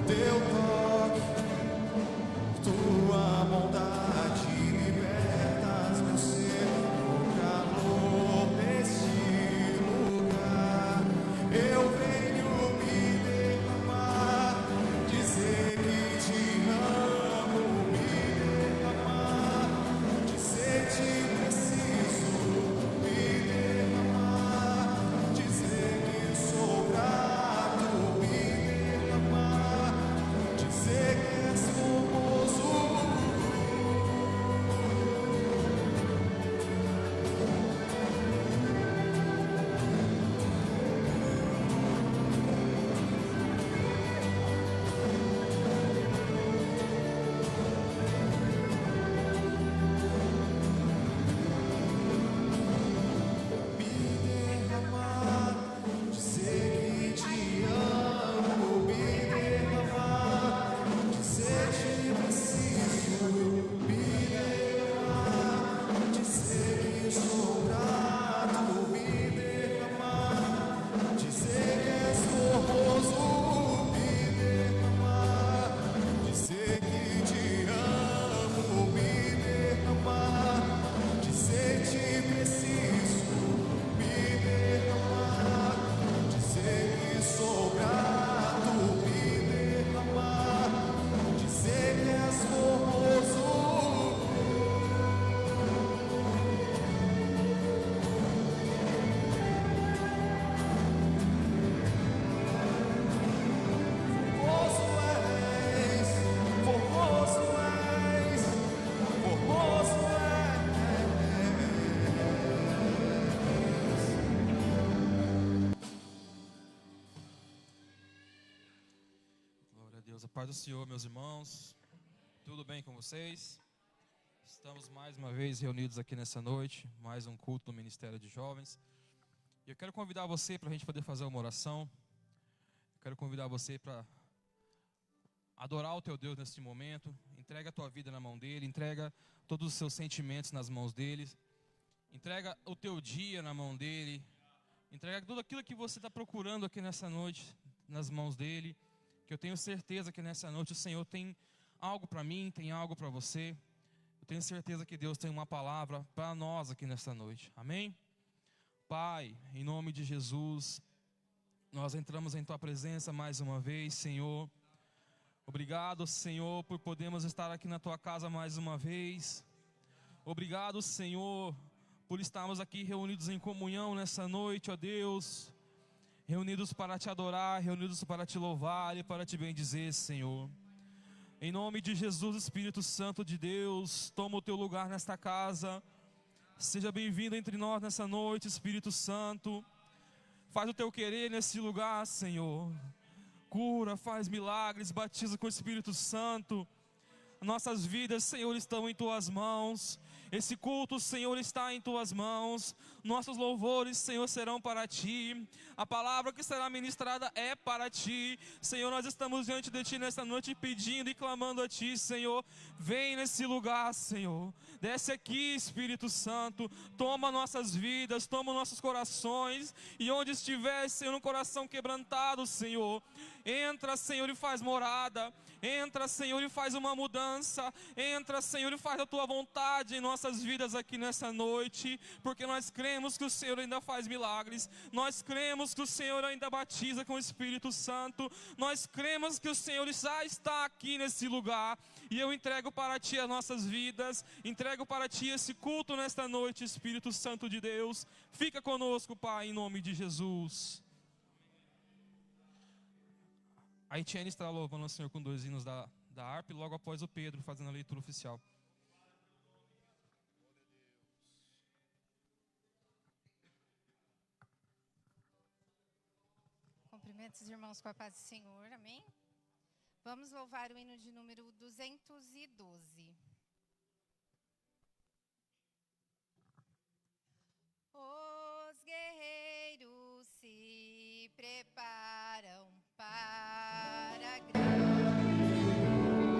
teu toque, tua bondade libertas meu ser no calor deste lugar. Eu venho me derramar, dizer que te amo, me derramar, dizer te preciso, me derramar, dizer que sou grato, me derramar, dizer que és formoso. Me derramar, dizer que te amo, me derramar, dizer te preciso, me derramar, dizer que sou grato, me derramar, dizer que és formoso, me derramar, dizer que te amo, me derramar, dizer te preciso, me derramar, dizer que sou grato, me derramar, dizer que és formoso. Formoso és, formoso és. Glória a Deus, a paz do Senhor, meus irmãos. Tudo bem com vocês? Estamos mais uma vez reunidos aqui nessa noite, mais um culto no Ministério de Jovens. E eu quero convidar você para a gente poder fazer uma oração. Eu quero convidar você para adorar o teu Deus neste momento. Entrega a tua vida na mão dele, entrega todos os seus sentimentos nas mãos dele, entrega o teu dia na mão dele, entrega tudo aquilo que você está procurando aqui nessa noite nas mãos dele, que eu tenho certeza que nessa noite o Senhor tem algo para mim, tem algo para você. Eu tenho certeza que Deus tem uma palavra para nós aqui nessa noite, amém? Pai, em nome de Jesus, nós entramos em tua presença mais uma vez, Senhor. Obrigado, Senhor, por podermos estar aqui na tua casa mais uma vez. Obrigado, Senhor, por estarmos aqui reunidos em comunhão nessa noite, ó Deus. Reunidos para te adorar, reunidos para te louvar e para te bendizer, Senhor. Em nome de Jesus, Espírito Santo de Deus, toma o teu lugar nesta casa. Seja bem-vindo entre nós nessa noite, Espírito Santo. Faz o teu querer nesse lugar, Senhor. Cura, faz milagres, batiza com o Espírito Santo. Nossas vidas, Senhor, estão em tuas mãos. Esse culto, Senhor, está em tuas mãos. Nossos louvores, Senhor, serão para ti. A palavra que será ministrada é para ti. Senhor, nós estamos diante de ti nesta noite pedindo e clamando a ti, Senhor. Vem nesse lugar, Senhor. Desce aqui, Espírito Santo. Toma nossas vidas, toma nossos corações. E onde estiver, Senhor, um coração quebrantado, Senhor, entra, Senhor, e faz morada. Entra, Senhor, e faz uma mudança. Entra, Senhor, e faz a tua vontade em nossas vidas aqui nessa noite. Porque nós cremos que o Senhor ainda faz milagres. Nós cremos que o Senhor ainda batiza com o Espírito Santo. Nós cremos que o Senhor já está aqui nesse lugar. E eu entrego para ti as nossas vidas. Entrego para ti esse culto nesta noite, Espírito Santo de Deus. Fica conosco, Pai, em nome de Jesus. A Etienne estará louvando o Senhor com 2 hinos da harpa e logo após o Pedro fazendo a leitura oficial. Cumprimento os irmãos com a paz do Senhor, amém? Vamos louvar o hino de número 212. Os guerreiros se preparam para a grande batalha.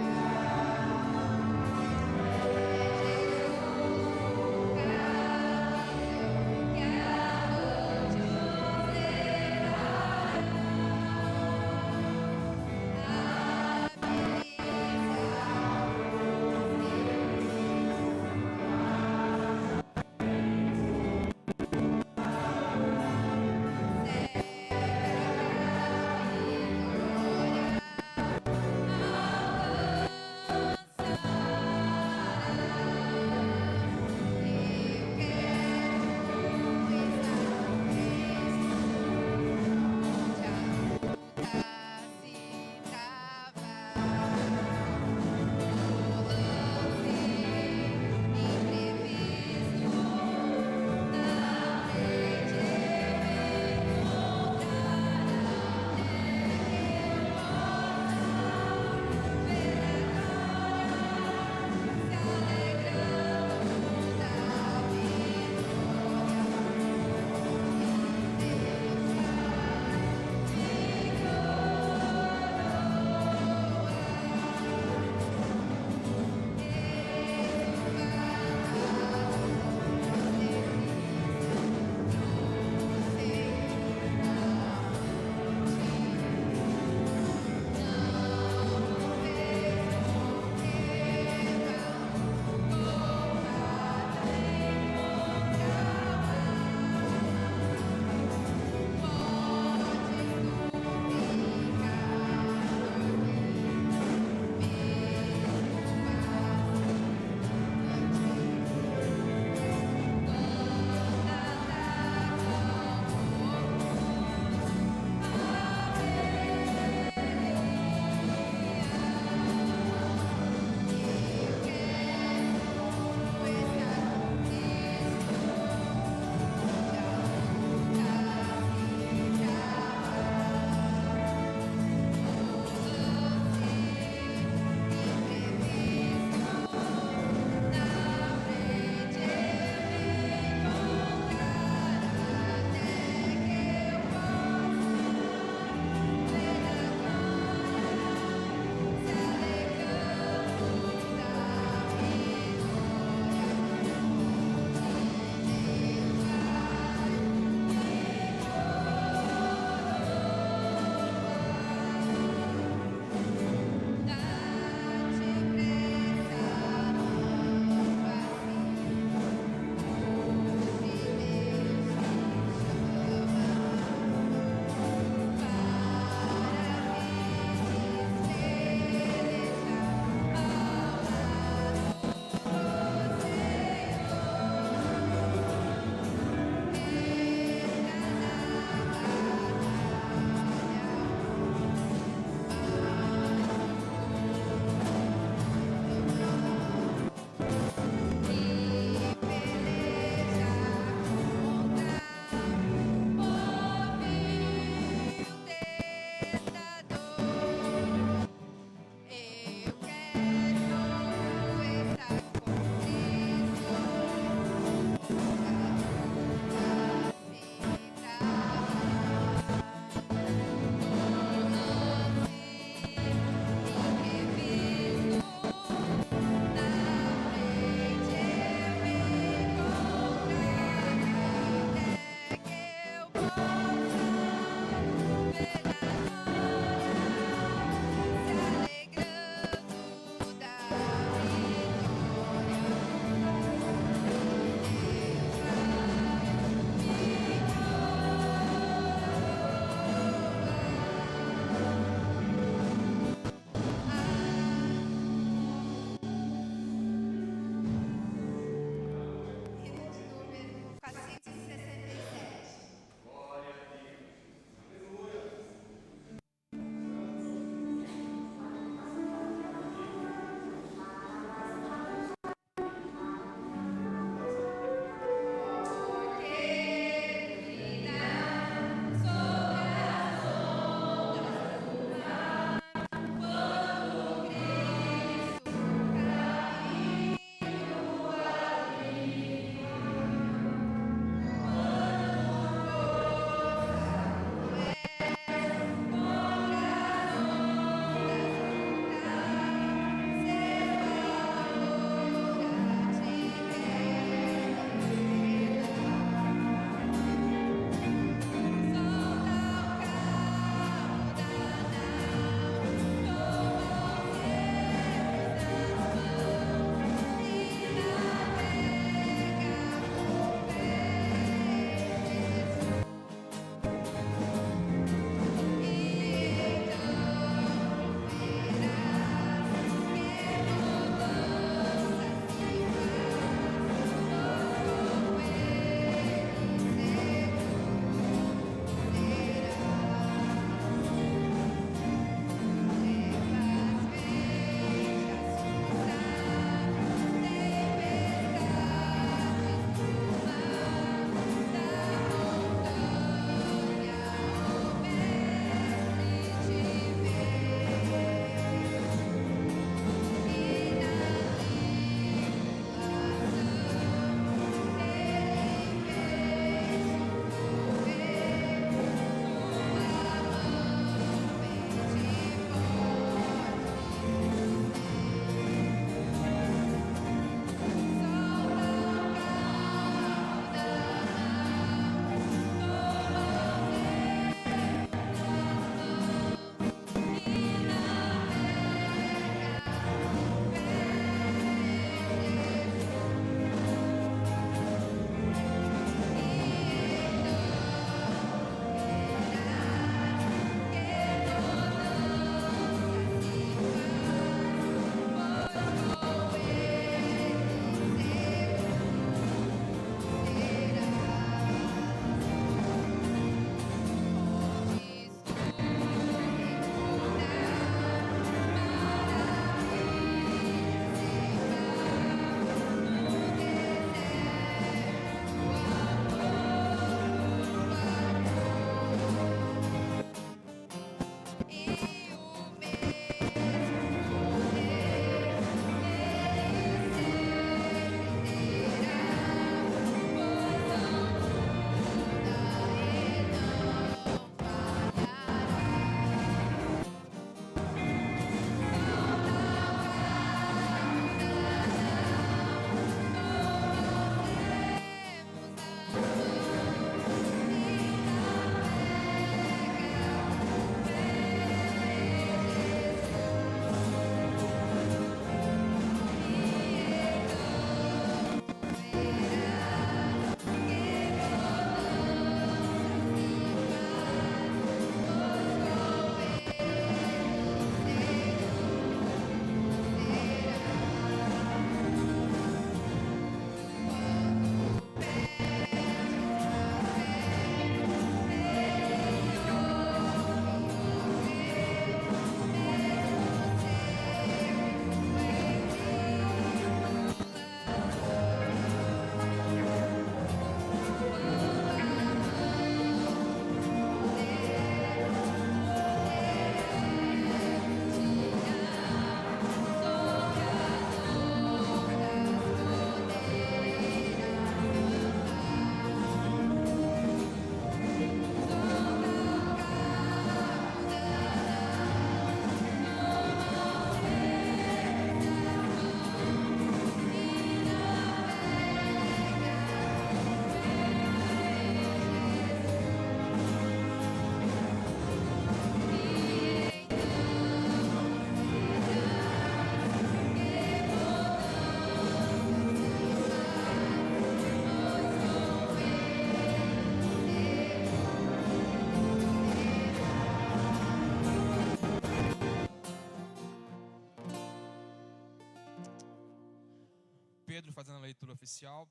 Pedro fazendo a leitura oficial.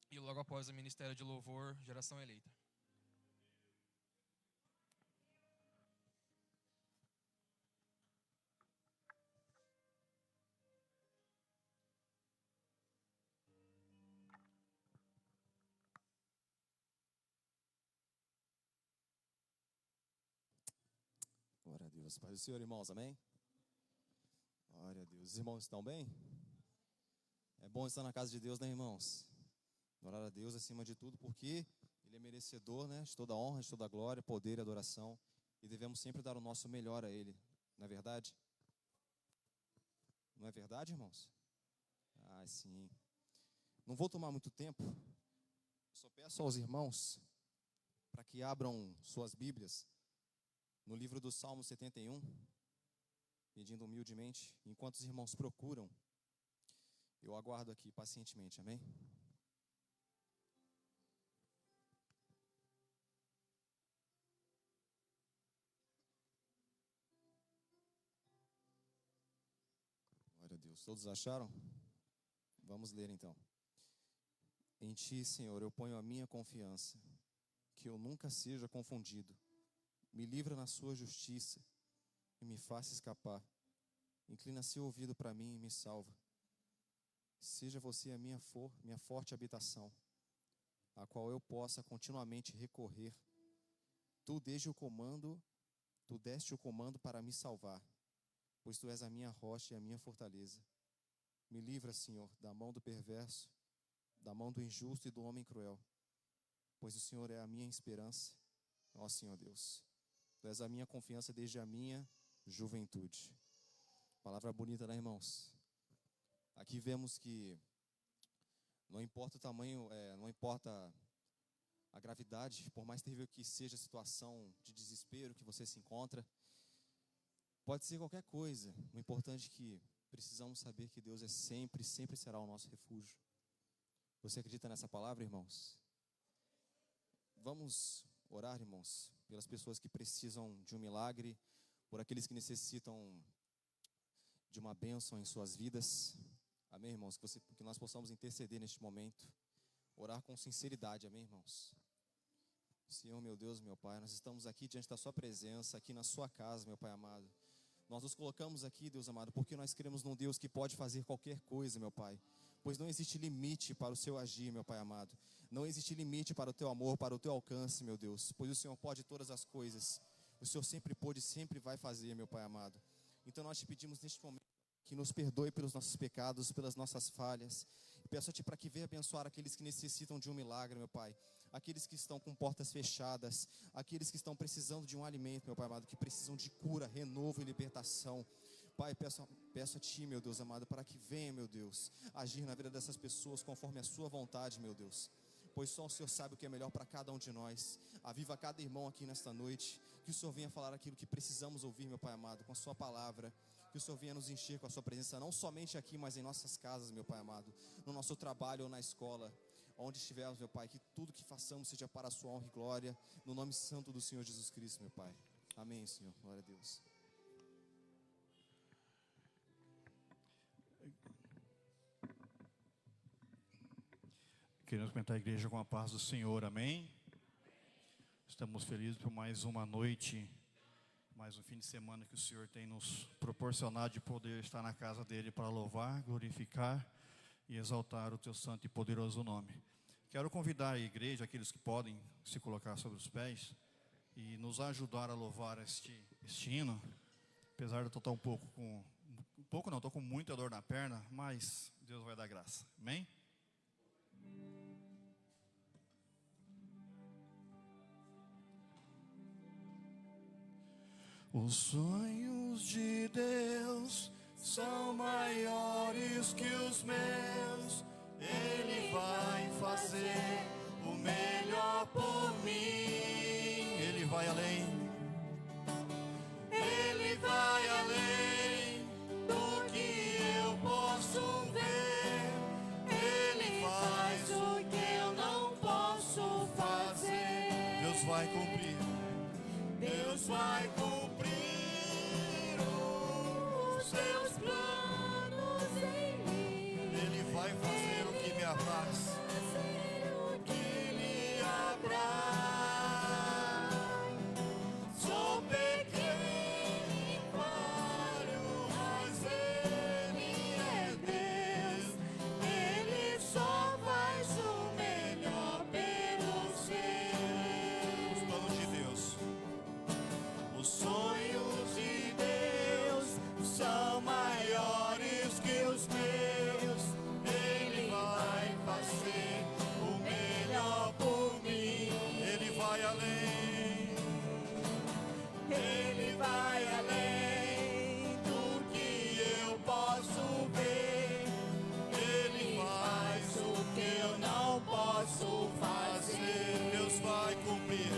E logo após o Ministério de Louvor, Geração Eleita. Glória a Deus. Paz do Senhor, irmãos, amém? Glória a Deus. Os irmãos estão bem? É bom estar na casa de Deus, né, irmãos? Orar a Deus acima de tudo, porque Ele é merecedor, né, de toda a honra, de toda a glória, poder e adoração. E devemos sempre dar o nosso melhor a Ele. Não é verdade? Não é verdade, irmãos? Ah, sim. Não vou tomar muito tempo. Só peço aos irmãos para que abram suas Bíblias no livro do Salmo 71, pedindo humildemente. Enquanto os irmãos procuram, eu aguardo aqui pacientemente, amém? Glória a Deus. Todos acharam? Vamos ler então. Em Ti, Senhor, eu ponho a minha confiança, que eu nunca seja confundido. Me livra na sua justiça e me faça escapar. Inclina seu ouvido para mim e me salva. Seja você a minha forte habitação, a qual eu possa continuamente recorrer. Tu deste o comando para me salvar, pois tu és a minha rocha e a minha fortaleza. Me livra, Senhor, da mão do perverso, da mão do injusto e do homem cruel, pois o Senhor é a minha esperança. Ó Senhor Deus, tu és a minha confiança desde a minha juventude. Palavra bonita, né, irmãos? Aqui vemos que não importa o tamanho, não importa a gravidade, por mais terrível que seja a situação de desespero que você se encontra, pode ser qualquer coisa. O importante é que precisamos saber que Deus é sempre, sempre será o nosso refúgio. Você acredita nessa palavra, irmãos? Vamos orar, irmãos, pelas pessoas que precisam de um milagre, por aqueles que necessitam de uma bênção em suas vidas. Amém, irmãos? Que nós possamos interceder neste momento, orar com sinceridade, amém, irmãos? Senhor, meu Deus, meu Pai, nós estamos aqui diante da sua presença, aqui na sua casa, meu Pai amado. Nós nos colocamos aqui, Deus amado, porque nós cremos num Deus que pode fazer qualquer coisa, meu Pai. Pois não existe limite para o seu agir, meu Pai amado. Não existe limite para o teu amor, para o teu alcance, meu Deus. Pois o Senhor pode todas as coisas. O Senhor sempre pôde e sempre vai fazer, meu Pai amado. Então nós te pedimos neste momento que nos perdoe pelos nossos pecados, pelas nossas falhas. E peço a Ti para que venha abençoar aqueles que necessitam de um milagre, meu Pai. Aqueles que estão com portas fechadas, aqueles que estão precisando de um alimento, meu Pai amado, que precisam de cura, renovo e libertação. Pai, peço a Ti, meu Deus amado, para que venha, meu Deus, agir na vida dessas pessoas conforme a Sua vontade, meu Deus. Pois só o Senhor sabe o que é melhor para cada um de nós. Aviva cada irmão aqui nesta noite. Que o Senhor venha falar aquilo que precisamos ouvir, meu Pai amado, com a Sua palavra. Que o Senhor venha nos encher com a Sua presença, não somente aqui, mas em nossas casas, meu Pai amado. No nosso trabalho ou na escola, onde estivermos, meu Pai. Que tudo que façamos seja para a Sua honra e glória. No nome santo do Senhor Jesus Cristo, meu Pai. Amém, Senhor. Glória a Deus. Queremos comentar a igreja com a paz do Senhor, amém? Estamos felizes por mais uma noite, mais um fim de semana que o Senhor tem nos proporcionado de poder estar na casa dEle para louvar, glorificar e exaltar o Teu santo e poderoso nome. Quero convidar a igreja, aqueles que podem se colocar sobre os pés e nos ajudar a louvar este hino. Apesar de eu estar estou com muita dor na perna, mas Deus vai dar graça, amém? Os sonhos de Deus são maiores que os meus. Ele vai fazer o melhor por mim. Ele vai além. Ele vai além do que eu posso ver. Ele faz o que eu não posso fazer. Deus vai cumprir. Deus vai cumprir os seus planos em mim. Ele vai fazer apraz. Que lhe apraz. Sou pequeno e falho, mas Ele é Deus. Ele só faz o melhor pelos seus. Os planos de Deus. Os sonhos de Deus são maiores que os meus. Ele vai fazer o melhor por mim. Ele vai além. Ele vai além do que eu posso ver. Ele faz o que eu não posso fazer. Deus vai cumprir.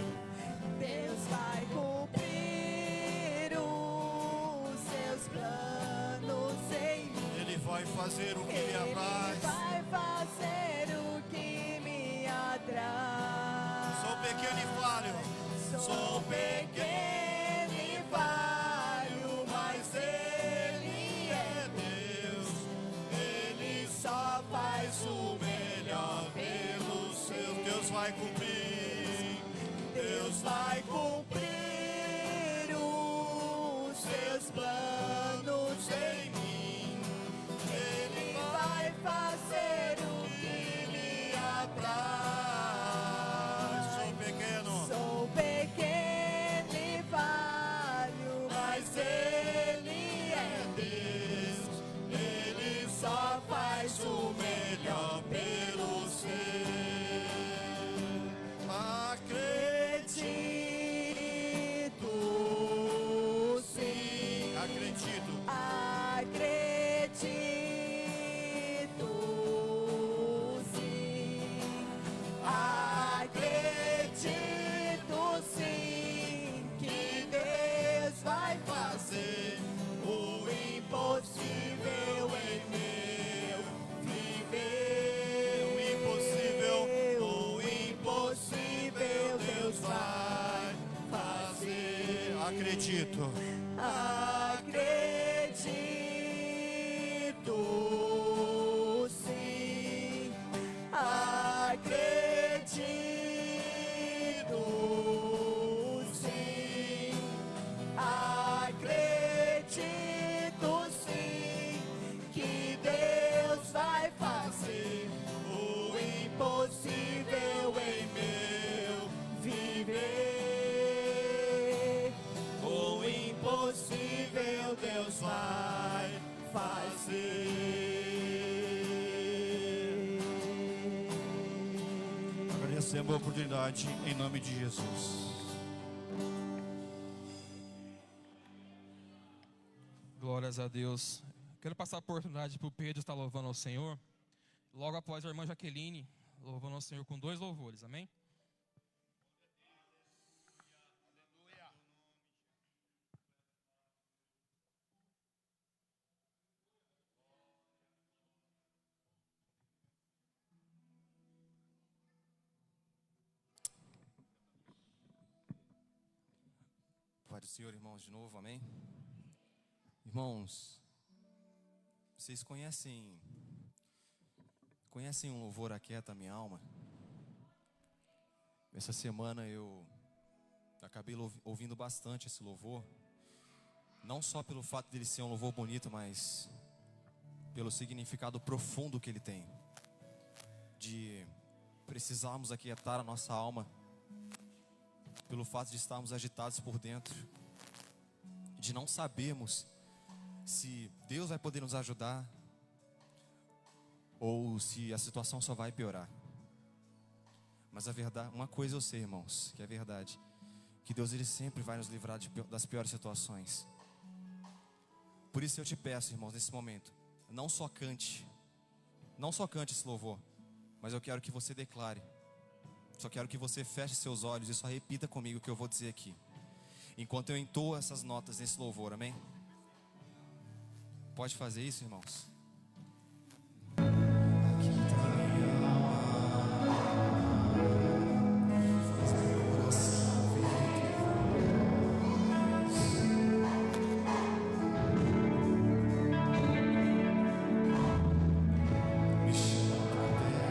Deus vai cumprir os seus planos em mim. Ele vai fazer o que lhe Ele apraz. vai fazer o que me atrai. Sou pequeno e falho. Sou pequeno e falho, mas Ele é Deus. Ele só faz o melhor pelos seus. Deus vai cumprir. Deus vai cumprir os seus planos em mim. Ele vai fazer o que lhe apraz. Sou pequeno. Sou pequeno e falho, mas Ele é Deus. Ele só faz o melhor pelos seus. Acredito, sim. Acredito. Acredito, sim. Acredito, sim, que Deus vai fazer o impossível em meu viver. O impossível. O impossível Deus vai fazer. Acredito. Acredito, sim. Acredito, sim. Acredito, sim, que Deus vai fazer o impossível em meu viver. O impossível Deus vai fazer. Agradecemos a oportunidade em nome de Jesus. Glórias a Deus. Quero passar a oportunidade para o Pedro estar louvando ao Senhor. Logo após a irmã Jaqueline, louvando ao Senhor com 2 louvores, amém? Pai do Senhor, irmãos, de novo, amém? Irmãos, vocês conhecem um louvor Aquieta Minha Alma? Essa semana eu acabei ouvindo bastante esse louvor, não só pelo fato dele ser um louvor bonito, mas pelo significado profundo que ele tem, de precisarmos aquietar a nossa alma, pelo fato de estarmos agitados por dentro, de não sabermos se Deus vai poder nos ajudar ou se a situação só vai piorar. Mas a verdade, uma coisa eu sei, irmãos, que é verdade, que Deus ele sempre vai nos livrar das piores situações. Por isso eu te peço, irmãos, nesse momento, não só cante esse louvor, mas eu quero que você declare. Só quero que você feche seus olhos e só repita comigo o que eu vou dizer aqui, enquanto eu entoo essas notas nesse louvor, amém? Pode fazer isso, irmãos? Me chama pra perto.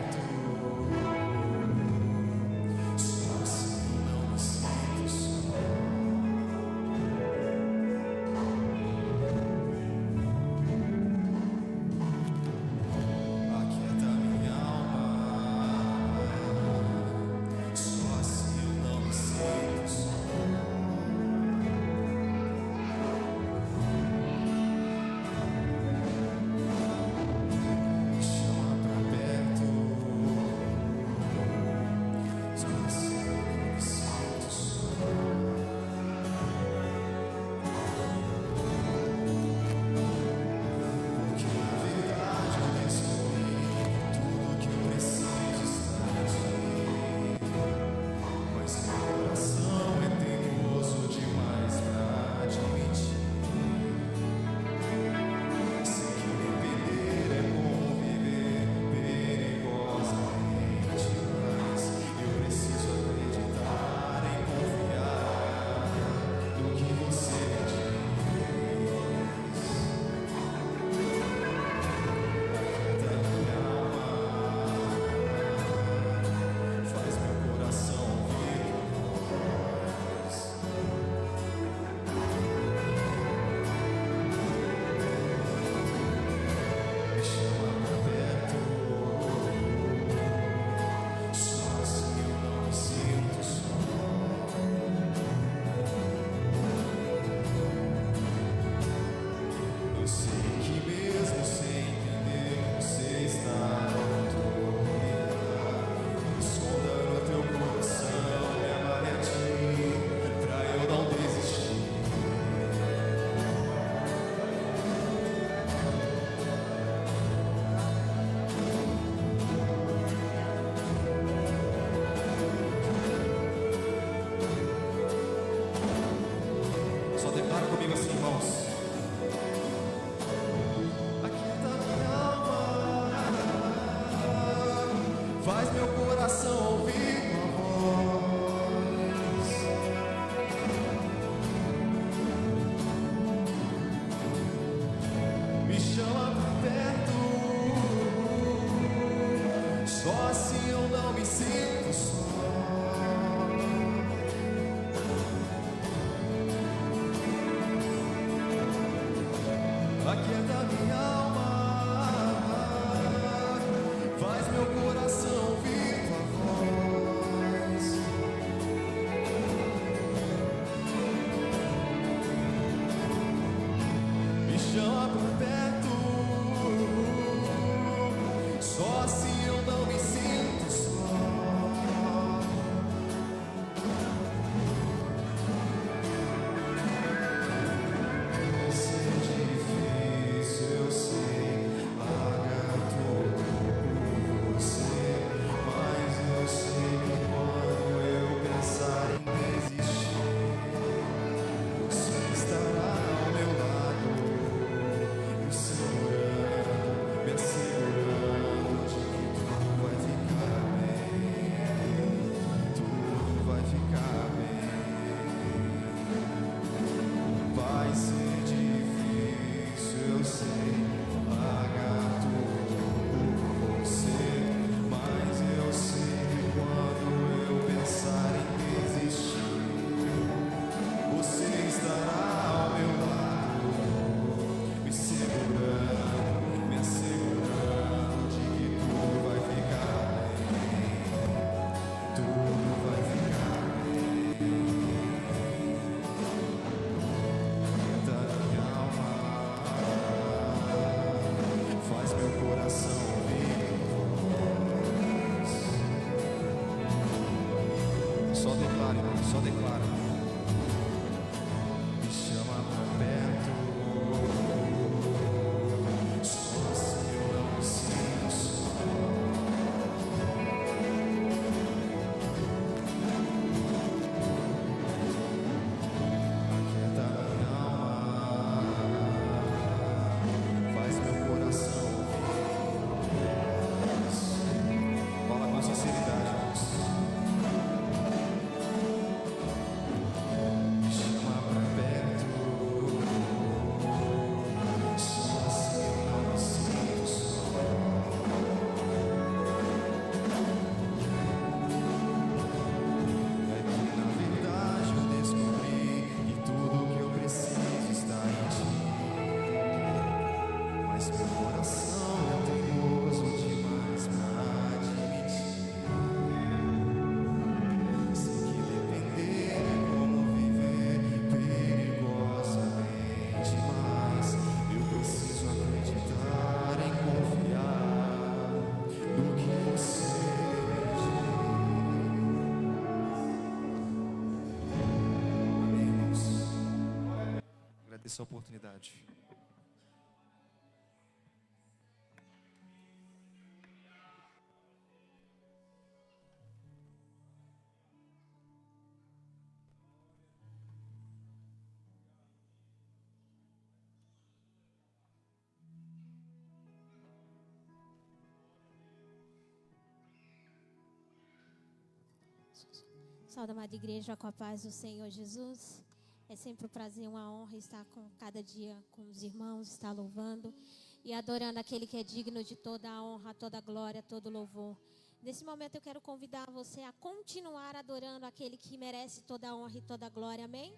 faz meu coração ouvir tua voz. Me chama pra perto, só assim eu não me sinto só. Aquieta minha alma, faz meu coração ouvir tua voz. Me chama por perto, só assim eu não me sinto só. Se é difícil, eu sei, largar tudo por você, mas eu sei que quando eu pensar em desistir, você estará ao meu lado, me segurando, me assegurando de que tudo vai ficar bem, tudo vai ficar bem. Vai ser difícil, eu sei, largar tudo por você, mas eu sei que quando eu pensar em desistir, você estará ao meu lado, me segurando, me assegurando de que tudo vai ficar bem, tudo vai ficar bem. Da minha alma, faz meu coração ouvir tua voz. Só declara, irmão, só declara. Me chama pra perto, só assim eu não me sinto só. Aquieta minha alma, faz meu coração ouvir tua voz. Fala com sinceridade, irmãos. Me chama pra perto, só assim eu não me sinto só. É que na verdade eu descobri que tudo que eu preciso está em ti. Mas meu coração é teimoso demais pra admitir. Sei que depender é como viver perigosamente, mas eu preciso acreditar e confiar no que você diz. Amém, irmãos? Agradeço a oportunidade. Saúde, amada igreja, com a paz do Senhor Jesus. É sempre um prazer, uma honra estar com cada dia com os irmãos, estar louvando e adorando aquele que é digno de toda a honra, toda a glória, todo o louvor. Nesse momento eu quero convidar você a continuar adorando aquele que merece toda a honra e toda a glória. Amém?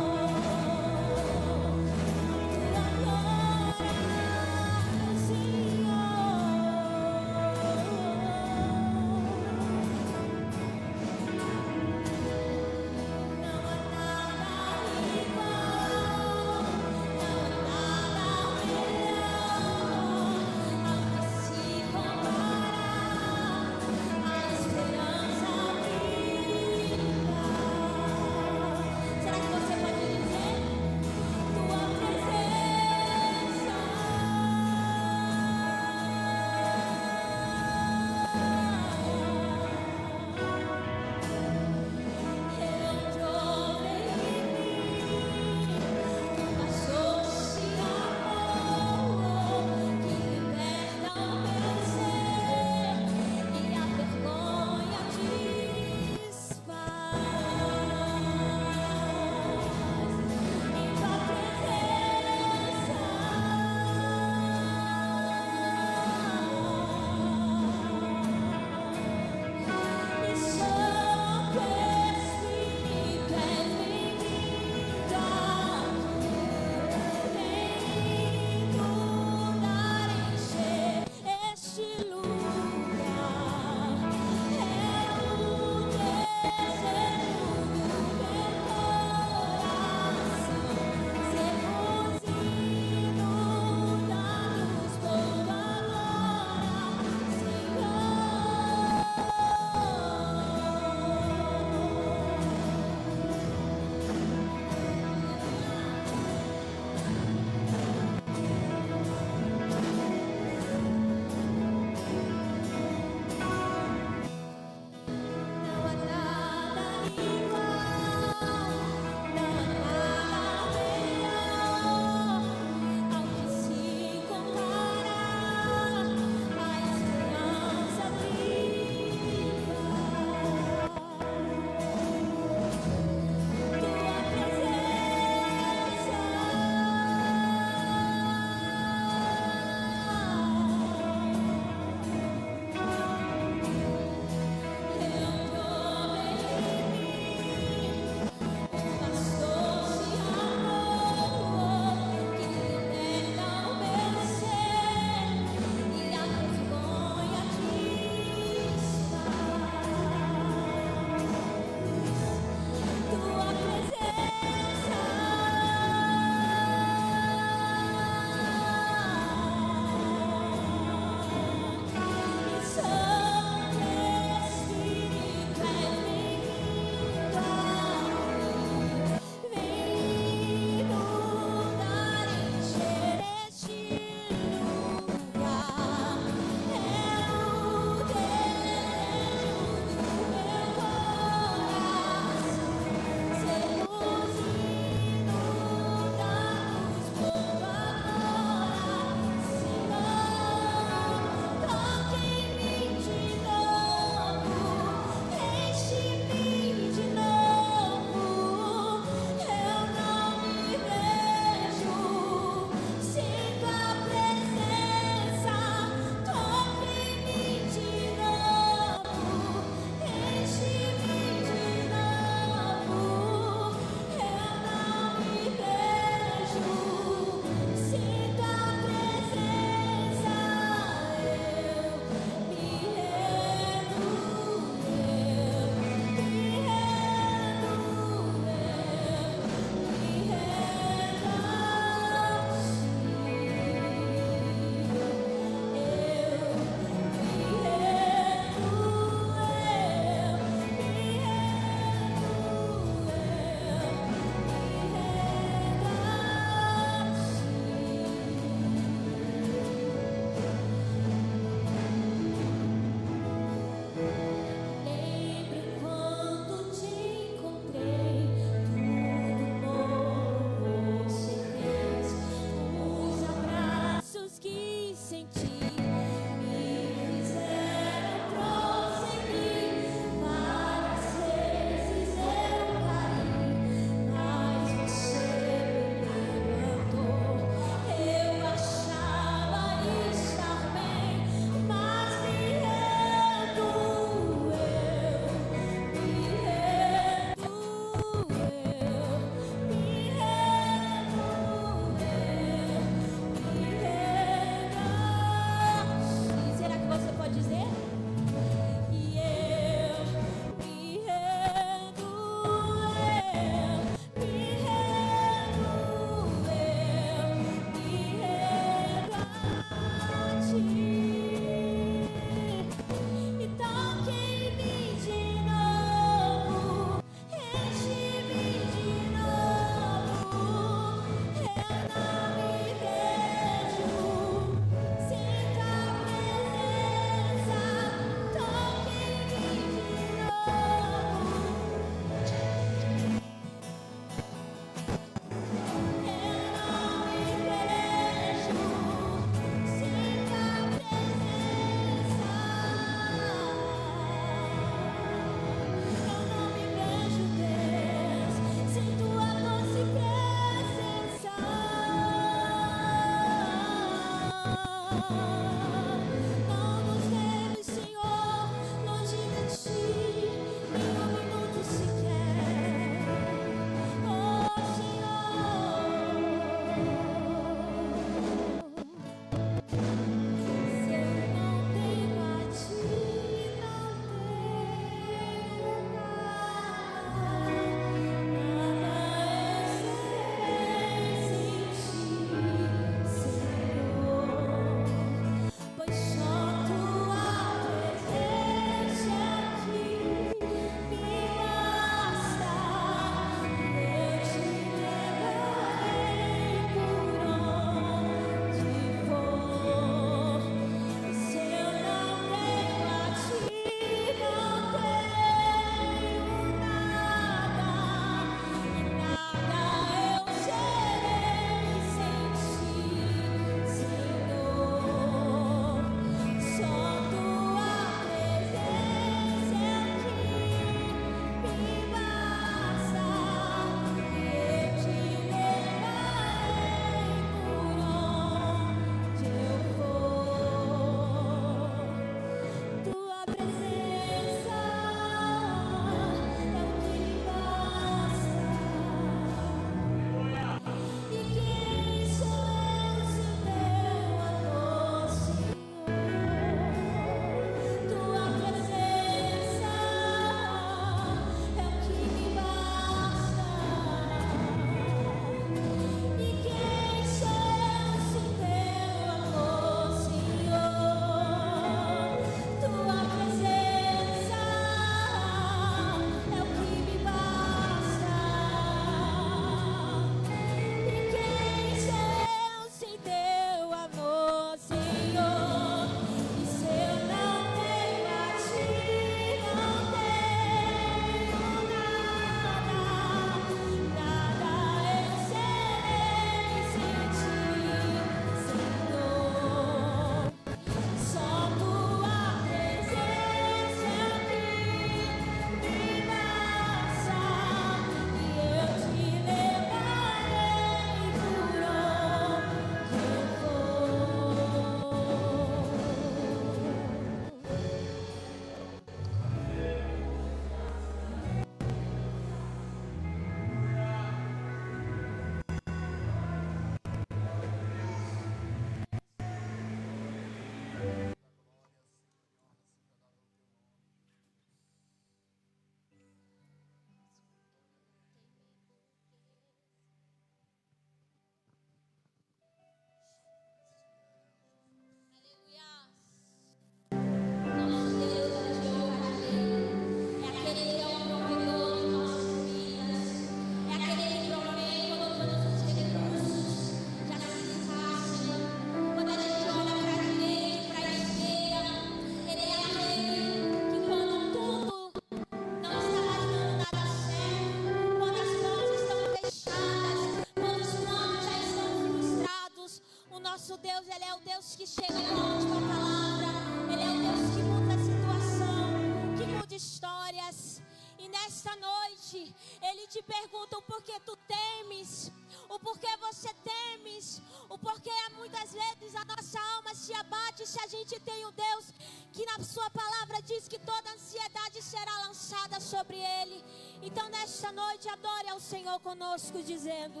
noite Ele te pergunta o porquê tu temes, o porquê você temes, o porquê muitas vezes a nossa alma se abate se a gente tem um Deus que na sua palavra diz que toda ansiedade será lançada sobre Ele. Então nesta noite adore ao Senhor conosco dizendo: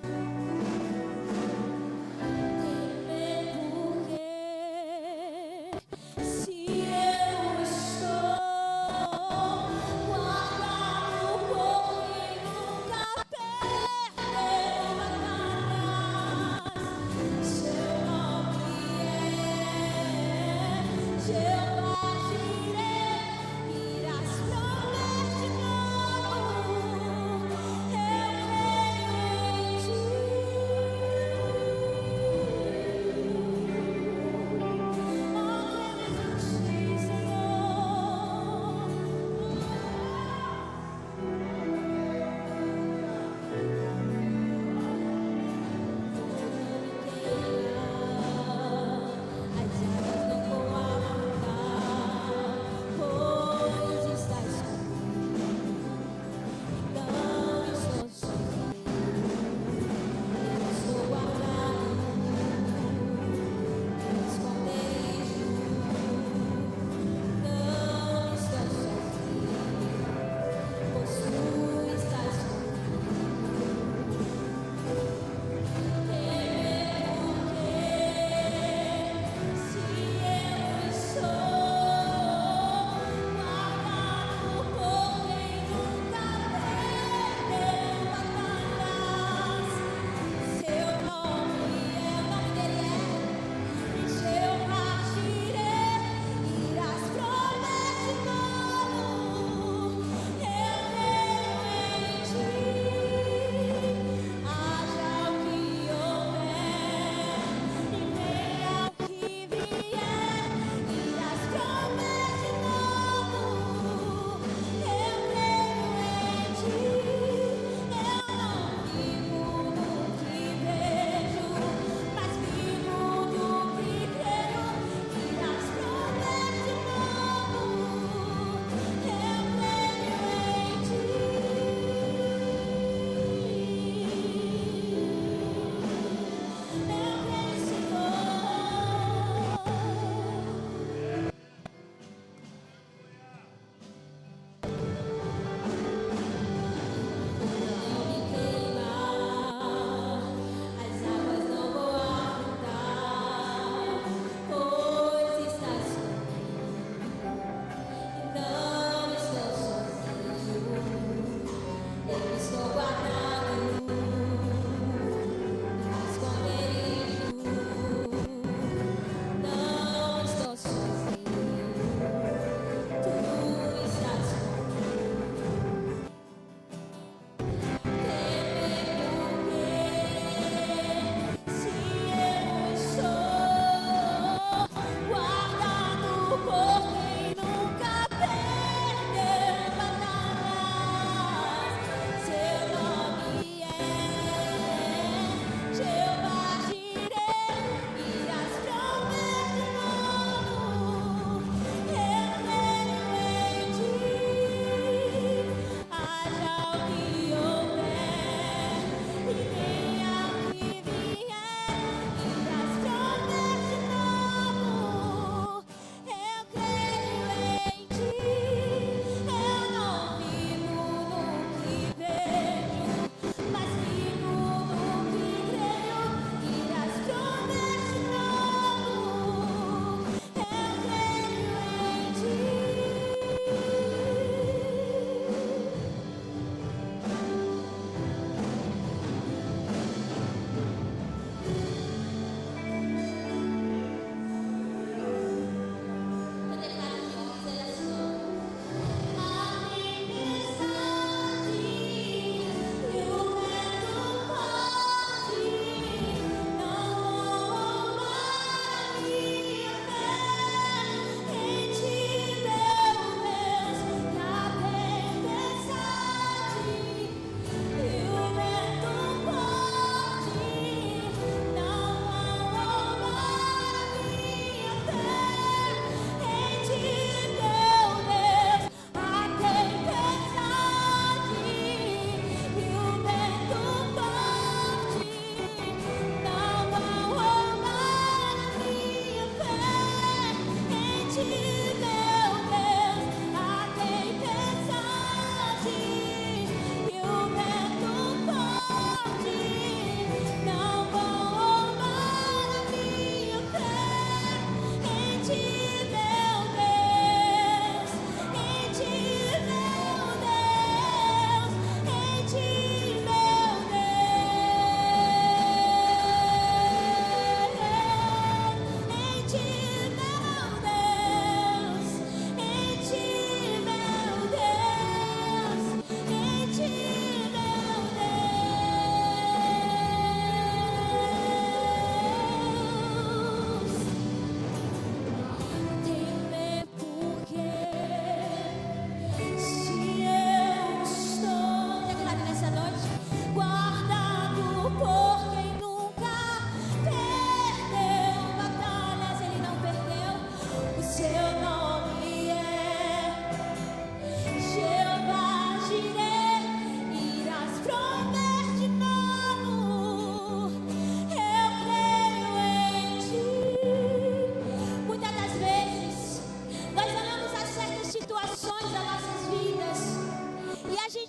Eu creio em ti.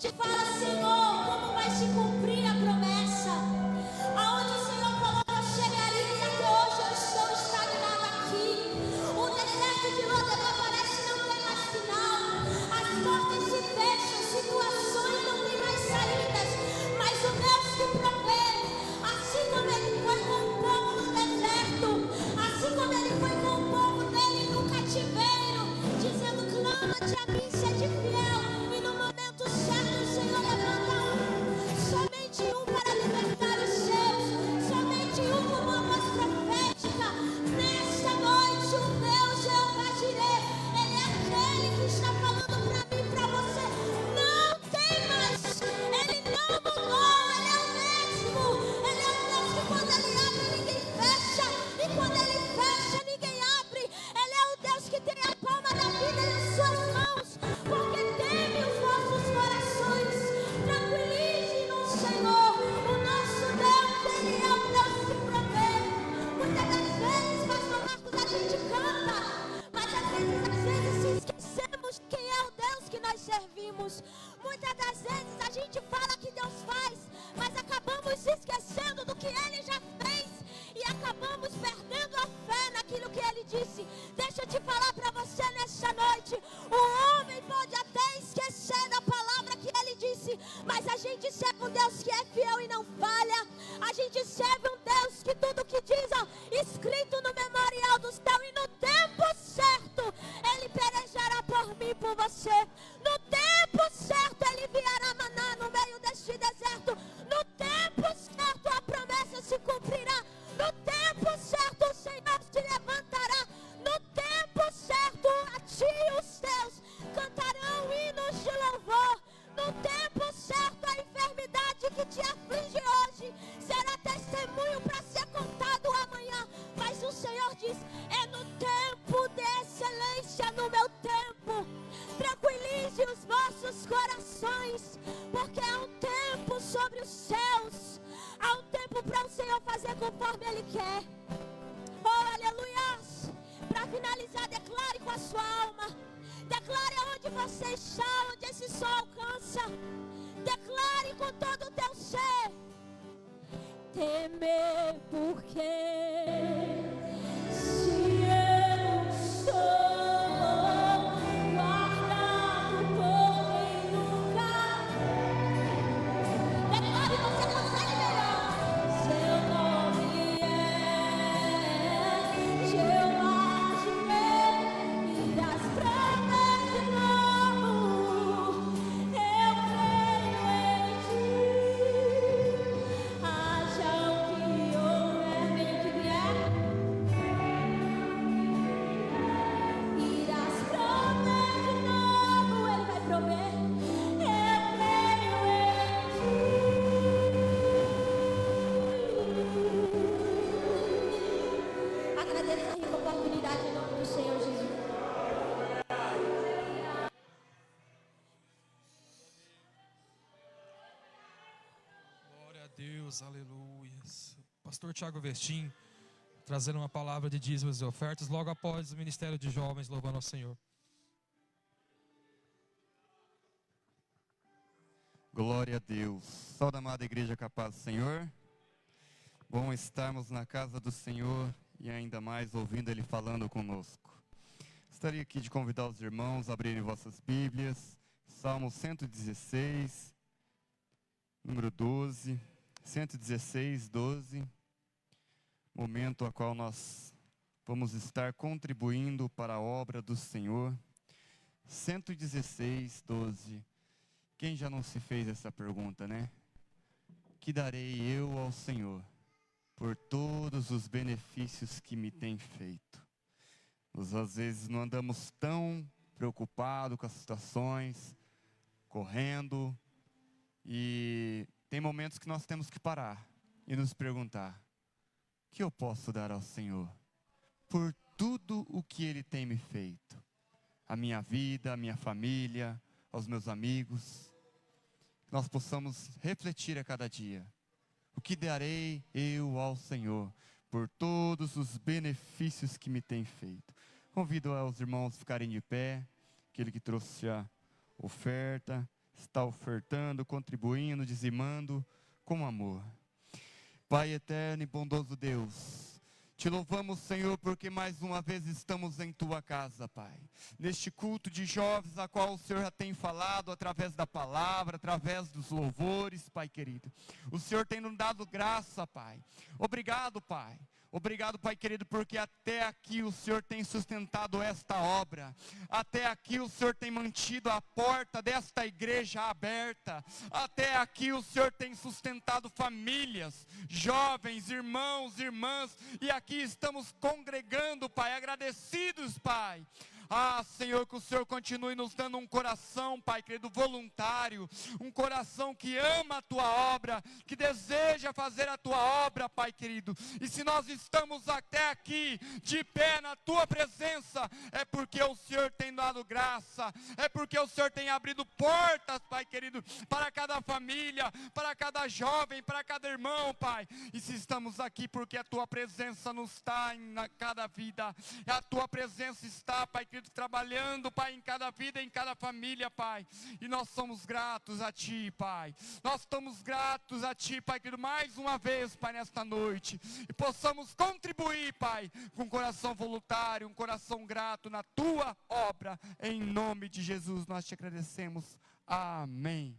Te fala, Senhor, como vai se cumprir a promessa. Aonde o Senhor falou que eu chegaria e até hoje eu estou estagnado aqui. O deserto de Lodebar parece não ter mais final. As portas se fecham, situações não têm mais saídas. Mas o Deus que provê, assim como Ele foi com o povo no deserto, assim como Ele foi com o povo dele no cativeiro, dizendo: clama-te a mim, sede fiel, e no momento certo o Senhor levanta somente para libertar os seus, somente com uma voz profética. Nesta noite o Deus Jeová Jireh, Ele é aquele que está falando para mim e para você: não tem mais, Ele não mudou, Ele é o mesmo. Ele é o Deus que quando Ele abre ninguém fecha, e quando Ele fecha ninguém abre. Ele é o Deus que tem a palma da vida nas suas mãos, porque teme os vossos corações. Tranquilize no Senhor. O nosso Deus, Ele é o Deus que provê. Muitas das vezes, pastor Marcos, a gente canta, mas às vezes se esquecemos quem é o Deus que nós servimos. Muitas das vezes a gente fala que Deus faz, mas acabamos se esquecendo do que Ele já fez e acabamos perdendo a fé naquilo que Ele disse. Deixa eu te falar para você nessa noite: o homem pode até esquecer da palavra que Ele disse, mas a gente serve um Deus que é fiel e não falha. A gente serve um Deus que tudo que diz, escrito no memorial do céu, e no tempo certo Ele pelejará por mim e por você. No tempo certo Ele enviará maná no meio deste deserto. No tempo certo a promessa se cumprirá. No tempo certo o Senhor se levantará. No tempo certo a ti os teus cantarão hinos de louvor. No tempo certo a enfermidade que te aflige hoje será testemunho para ser contado amanhã. Mas o Senhor diz: é no tempo de excelência, no meu tempo. Tranquilize os vossos corações, porque há um tempo sobre os céus. Há um tempo para o Senhor fazer conforme Ele quer. Oh, aleluia! Para finalizar, declare com a sua alma. Declare onde você está, onde esse sol alcança. Declare com todo o teu ser. Temer porque se eu sou guardado por quem nunca. Declare, você consegue melhor. Seu nome é Jeová Jireh, irás prover de novo. Eu creio em ti. Haja o que houver, venha o que vier. Irás prover de novo. Ele vai prover. Eu creio em ti. Agradeço a rica oportunidade em nome do Senhor Jesus. Glória a Deus, aleluia. Pastor Tiago Vestim, trazendo uma palavra de dízimos e ofertas, logo após o Ministério de Jovens, louvando ao Senhor. Glória a Deus. Saúde, amada igreja capaz do Senhor. Bom estarmos na casa do Senhor e ainda mais ouvindo Ele falando conosco. Gostaria aqui de convidar os irmãos a abrirem vossas Bíblias. Salmo 116, número 12. 116, 12. Momento a qual nós vamos estar contribuindo para a obra do Senhor. 116, 12. Quem já não se fez essa pergunta, né? Que darei eu ao Senhor por todos os benefícios que me tem feito? Nós às vezes não andamos tão preocupados com as situações, correndo, e tem momentos que nós temos que parar e nos perguntar: o que eu posso dar ao Senhor por tudo o que Ele tem me feito? A minha vida, a minha família, aos meus amigos. Que nós possamos refletir a cada dia: o que darei eu ao Senhor por todos os benefícios que me tem feito? Convido os irmãos a ficarem de pé, aquele que trouxe a oferta, está ofertando, contribuindo, dizimando com amor. Pai eterno e bondoso Deus, te louvamos, Senhor, porque mais uma vez estamos em Tua casa, Pai. Neste culto de jovens, a qual o Senhor já tem falado através da palavra, através dos louvores, Pai querido. O Senhor tem nos dado graça, Pai. Obrigado, Pai. Obrigado, Pai querido, porque até aqui o Senhor tem sustentado esta obra. Até aqui o Senhor tem mantido a porta desta igreja aberta. Até aqui o Senhor tem sustentado famílias, jovens, irmãos, irmãs. E aqui estamos congregando, Pai, agradecidos, Pai. Ah, Senhor, que o Senhor continue nos dando um coração, Pai querido, voluntário, um coração que ama a Tua obra, que deseja fazer a Tua obra, Pai querido. E se nós estamos até aqui, de pé na Tua presença, é porque o Senhor tem dado graça, é porque o Senhor tem abrido portas, Pai querido, para cada família, para cada jovem, para cada irmão, Pai. E se estamos aqui porque a Tua presença nos está em cada vida, a Tua presença está, Pai querido, trabalhando, Pai, em cada vida, em cada família, Pai. E nós somos gratos a Ti, Pai. Nós estamos gratos a Ti, Pai querido, mais uma vez, Pai, nesta noite. E possamos contribuir, Pai, com um coração voluntário, um coração grato na Tua obra. Em nome de Jesus, nós Te agradecemos. Amém.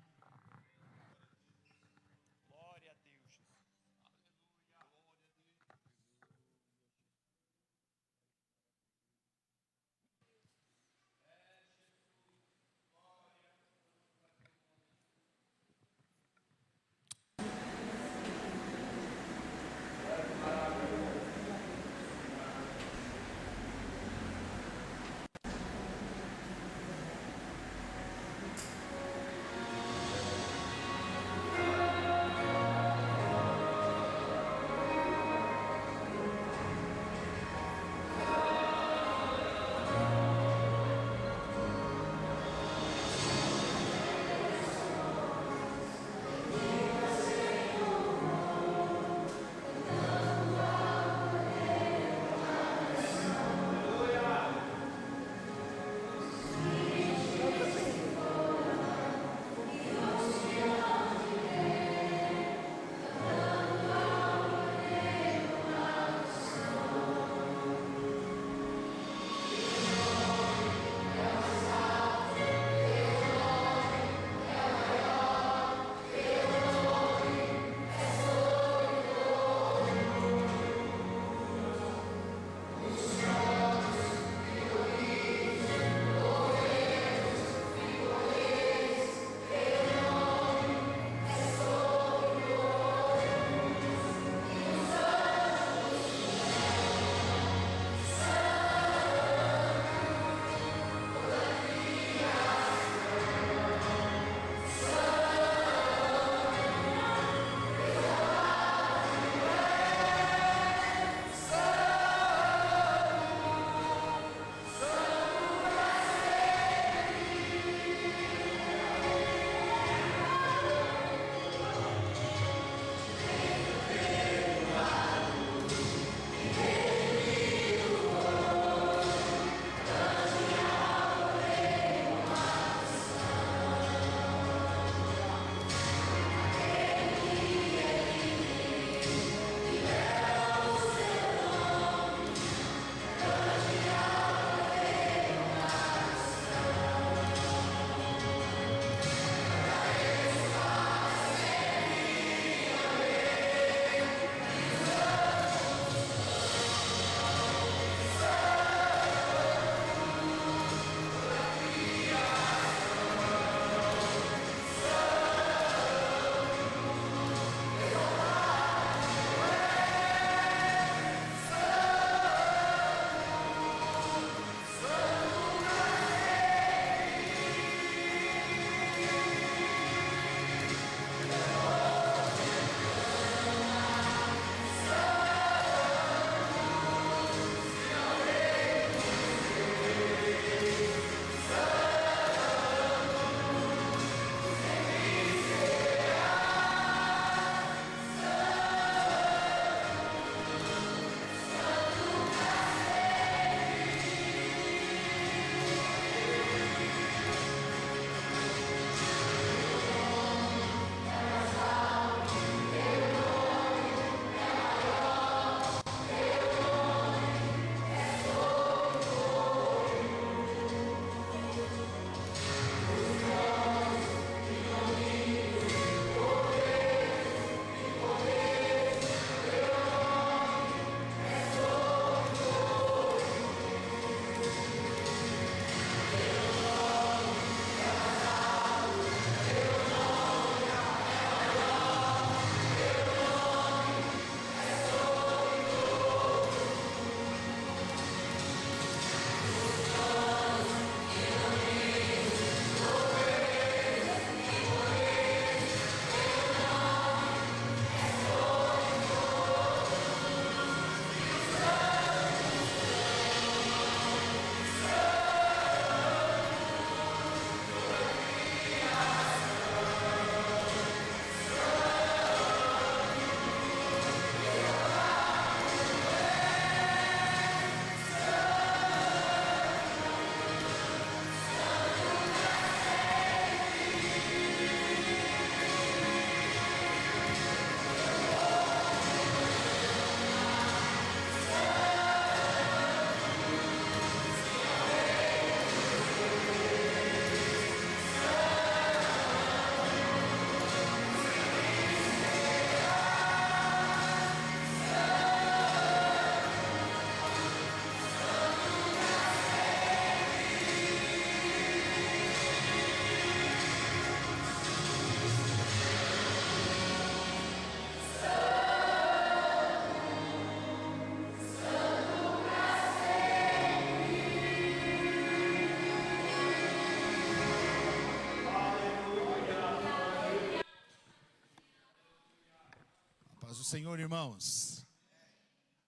Senhor, irmãos?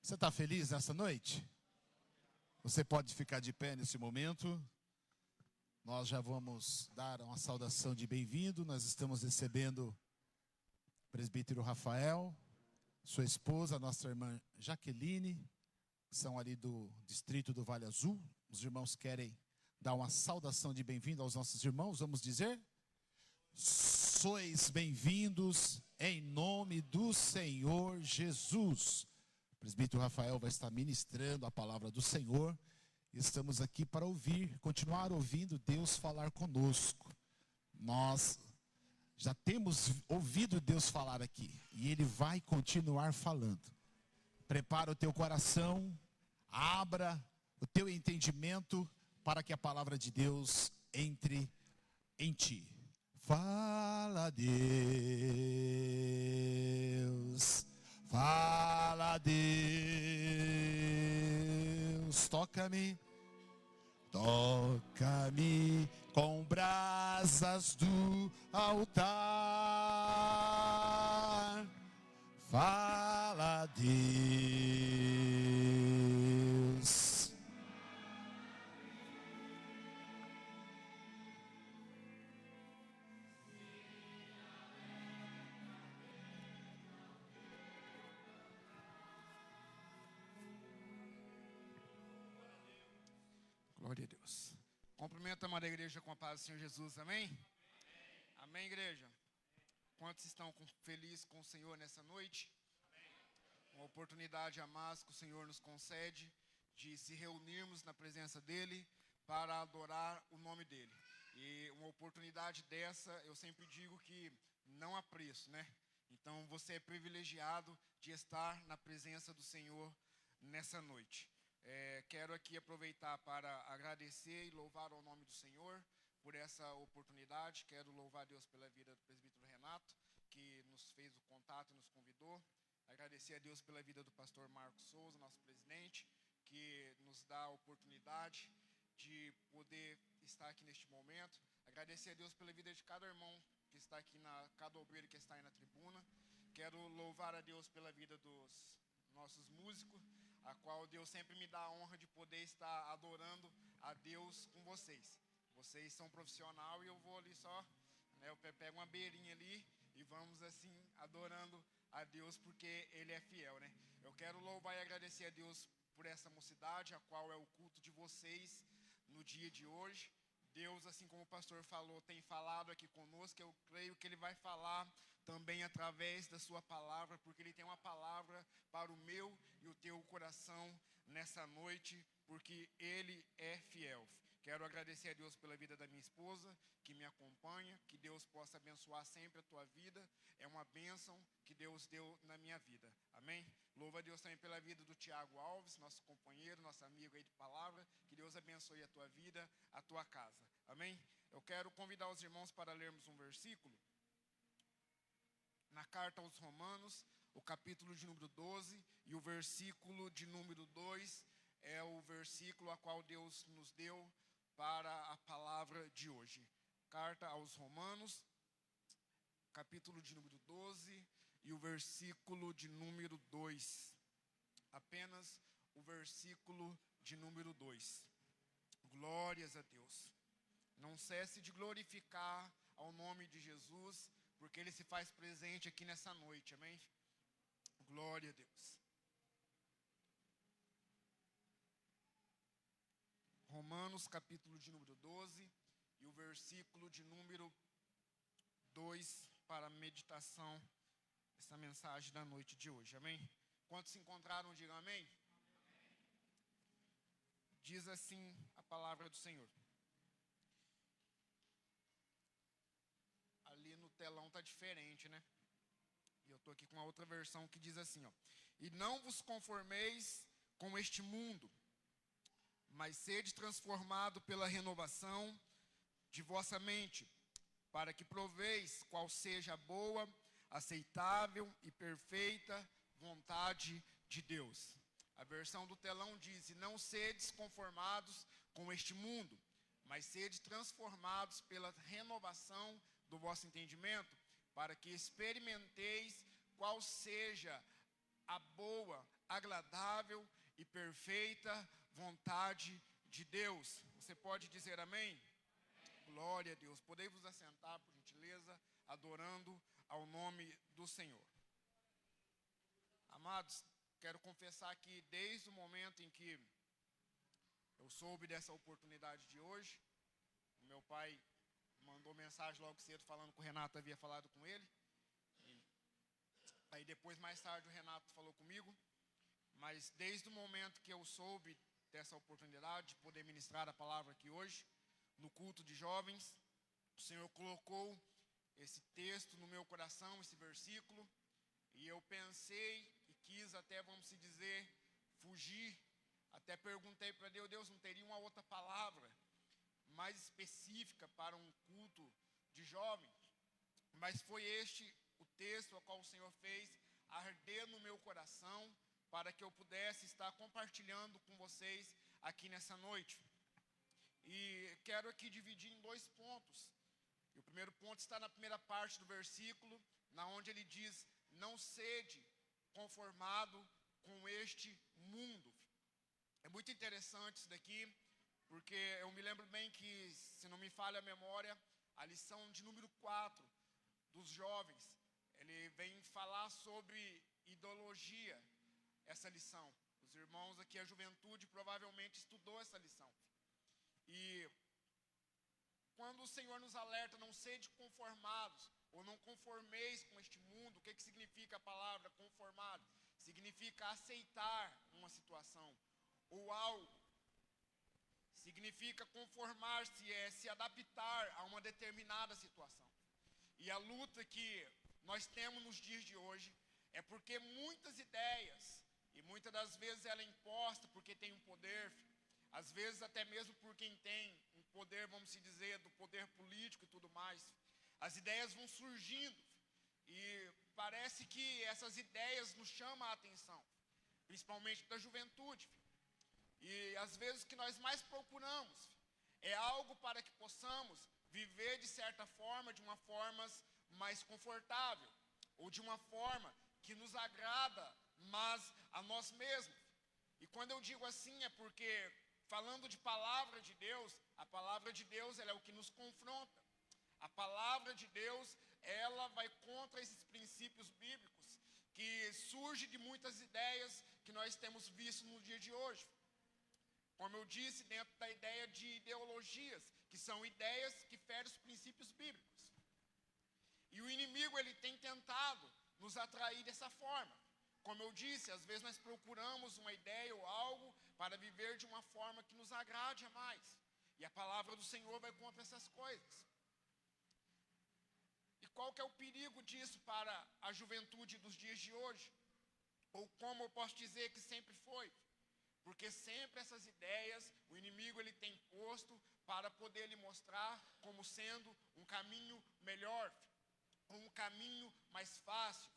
Você está feliz nessa noite? Você pode ficar de pé nesse momento. Nós já vamos dar uma saudação de bem-vindo. Nós estamos recebendo o presbítero Rafael, sua esposa, a nossa irmã Jaqueline, que são ali do distrito do Vale Azul. Os irmãos querem dar uma saudação de bem-vindo aos nossos irmãos. Vamos dizer: sois bem-vindos em nome do Senhor Jesus. O presbítero Rafael vai estar ministrando a palavra do Senhor. Estamos aqui para ouvir, continuar ouvindo Deus falar conosco. Nós já temos ouvido Deus falar aqui, e Ele vai continuar falando. Prepara o teu coração, abra o teu entendimento para que a palavra de Deus entre em ti. Fala, Deus, fala, Deus, toca-me, toca-me com brasas do altar. Fala, Deus. Glória a Deus. Cumprimento a amada igreja com a paz do Senhor Jesus, amém? Amém, igreja? Quantos estão felizes com o Senhor nessa noite? Uma oportunidade a mais que o Senhor nos concede de se reunirmos na presença dEle para adorar o nome dEle. E uma oportunidade dessa, eu sempre digo que não há preço, né? Então você é privilegiado de estar na presença do Senhor nessa noite. Quero aqui aproveitar para agradecer e louvar ao nome do Senhor por essa oportunidade. Quero louvar a Deus pela vida do presbítero Renato, que nos fez o contato e nos convidou. Agradecer a Deus pela vida do pastor Marcos Souza, nosso presidente, que nos dá a oportunidade de poder estar aqui neste momento. Agradecer a Deus pela vida de cada irmão que está aqui, cada obreiro que está aí na tribuna. Quero louvar a Deus pela vida dos nossos músicos, a qual Deus sempre me dá a honra de poder estar adorando a Deus com vocês. Vocês são profissionais e eu vou ali só, né, eu pego uma beirinha ali e vamos assim adorando a Deus porque Ele é fiel, né? Eu quero louvar e agradecer a Deus por essa mocidade, a qual é o culto de vocês no dia de hoje. Deus, assim como o pastor falou, tem falado aqui conosco. Eu creio que Ele vai falar também através da sua palavra, porque Ele tem uma palavra para o meu e o teu coração nessa noite, porque Ele é fiel. Quero agradecer a Deus pela vida da minha esposa, que me acompanha, que Deus possa abençoar sempre a tua vida. É uma bênção que Deus deu na minha vida. Amém? Louva a Deus também pela vida do Tiago Alves, nosso companheiro, nosso amigo aí de palavra. Que Deus abençoe a tua vida, a tua casa. Amém? Eu quero convidar os irmãos para lermos um versículo na carta aos Romanos, o capítulo de número 12 e o versículo de número 2 é o versículo a qual Deus nos deu para a palavra de hoje. Carta aos Romanos, capítulo de número 12 e o versículo de número 2. Apenas o versículo de número 2. Glórias a Deus. Não cesse de glorificar ao nome de Jesus, porque Ele se faz presente aqui nessa noite, amém? Glória a Deus. Romanos, capítulo de número 12, e o versículo de número 2, para a meditação dessa mensagem da noite de hoje, amém? Quantos se encontraram, digam amém? Diz assim a palavra do Senhor. Ali no telão está diferente, né? E eu estou aqui com uma outra versão que diz assim, ó. E não vos conformeis com este mundo, mas sede transformado pela renovação de vossa mente, para que proveis qual seja a boa, aceitável e perfeita vontade de Deus. A versão do telão diz, e não sedes conformados com este mundo, mas sede transformados pela renovação do vosso entendimento, para que experimenteis qual seja a boa, agradável e perfeita vontade de Deus. Você pode dizer amém? Glória a Deus. Podemos vos assentar, por gentileza, adorando ao nome do Senhor. Amados, quero confessar que desde o momento em que eu soube dessa oportunidade de hoje, o meu pai mandou mensagem logo cedo falando que o Renato havia falado com ele. Aí depois, mais tarde, o Renato falou comigo. Mas desde o momento que eu soube dessa oportunidade de poder ministrar a palavra aqui hoje, no culto de jovens, o Senhor colocou esse texto no meu coração, esse versículo, e eu pensei e quis até, vamos se dizer, fugir. Até perguntei para Deus, Deus, não teria uma outra palavra mais específica para um culto de jovens? Mas foi este o texto ao qual o Senhor fez arder no meu coração, para que eu pudesse estar compartilhando com vocês aqui nessa noite. E quero aqui dividir em 2 pontos. E o primeiro ponto está na primeira parte do versículo, na onde ele diz: não sede conformado com este mundo. É muito interessante isso daqui, porque eu me lembro bem que, se não me falha a memória, a lição de número 4 dos jovens, ele vem falar sobre ideologia, essa lição. Os irmãos aqui, a juventude, provavelmente estudou essa lição. E quando o Senhor nos alerta, não sede conformados, ou não conformeis com este mundo, o que significa a palavra conformado? Significa aceitar uma situação, ou algo. Significa conformar-se, se adaptar a uma determinada situação. E a luta que nós temos nos dias de hoje é porque muitas ideias, e muitas das vezes ela é imposta porque tem um poder, às vezes até mesmo por quem tem um poder, vamos se dizer, do poder político e tudo mais, as ideias vão surgindo e parece que essas ideias nos chamam a atenção, principalmente da juventude. E às vezes o que nós mais procuramos é algo para que possamos viver de certa forma, de uma forma mais confortável, ou de uma forma que nos agrada mas a nós mesmos. E quando eu digo assim é porque, falando de palavra de Deus, a palavra de Deus ela é o que nos confronta. A palavra de Deus, ela vai contra esses princípios bíblicos, que surge de muitas ideias que nós temos visto no dia de hoje. Como eu disse, dentro da ideia de ideologias, que são ideias que ferem os princípios bíblicos. E o inimigo, ele tem tentado nos atrair dessa forma. Como eu disse, às vezes nós procuramos uma ideia ou algo para viver de uma forma que nos agrade a mais. E a palavra do Senhor vai contra essas coisas. E qual que é o perigo disso para a juventude dos dias de hoje? Ou como eu posso dizer que sempre foi? Porque sempre essas ideias, o inimigo ele tem posto para poder lhe mostrar como sendo um caminho melhor, um caminho mais fácil.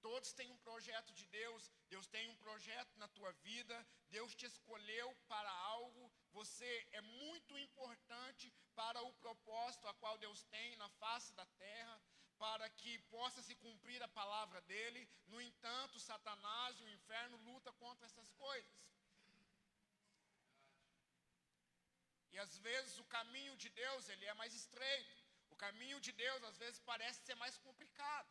Todos têm um projeto de Deus, Deus tem um projeto na tua vida, Deus te escolheu para algo, você é muito importante para o propósito a qual Deus tem na face da terra, para que possa se cumprir a palavra dele. No entanto, Satanás e o inferno lutam contra essas coisas. E às vezes o caminho de Deus ele é mais estreito, o caminho de Deus às vezes parece ser mais complicado.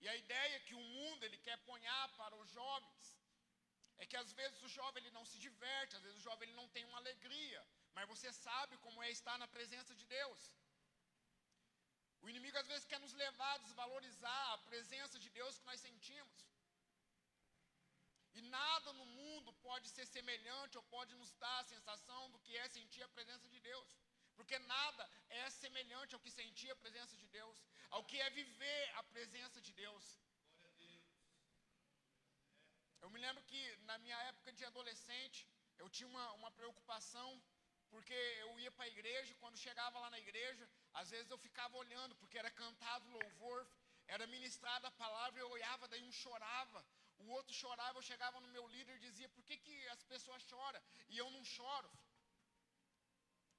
E a ideia que o mundo ele quer ponhar para os jovens é que às vezes o jovem ele não se diverte, às vezes o jovem ele não tem uma alegria, mas você sabe como é estar na presença de Deus. O inimigo às vezes quer nos levar a desvalorizar a presença de Deus que nós sentimos. E nada no mundo pode ser semelhante ou pode nos dar a sensação do que é sentir a presença de Deus. Porque nada é semelhante ao que sentir a presença de Deus, ao que é viver a presença de Deus. Eu me lembro que na minha época de adolescente, eu tinha uma preocupação, porque eu ia para a igreja, quando chegava lá na igreja, às vezes eu ficava olhando, porque era cantado louvor, era ministrada a palavra, eu olhava, daí um chorava, o outro chorava, eu chegava no meu líder e dizia, por que as pessoas choram e eu não choro?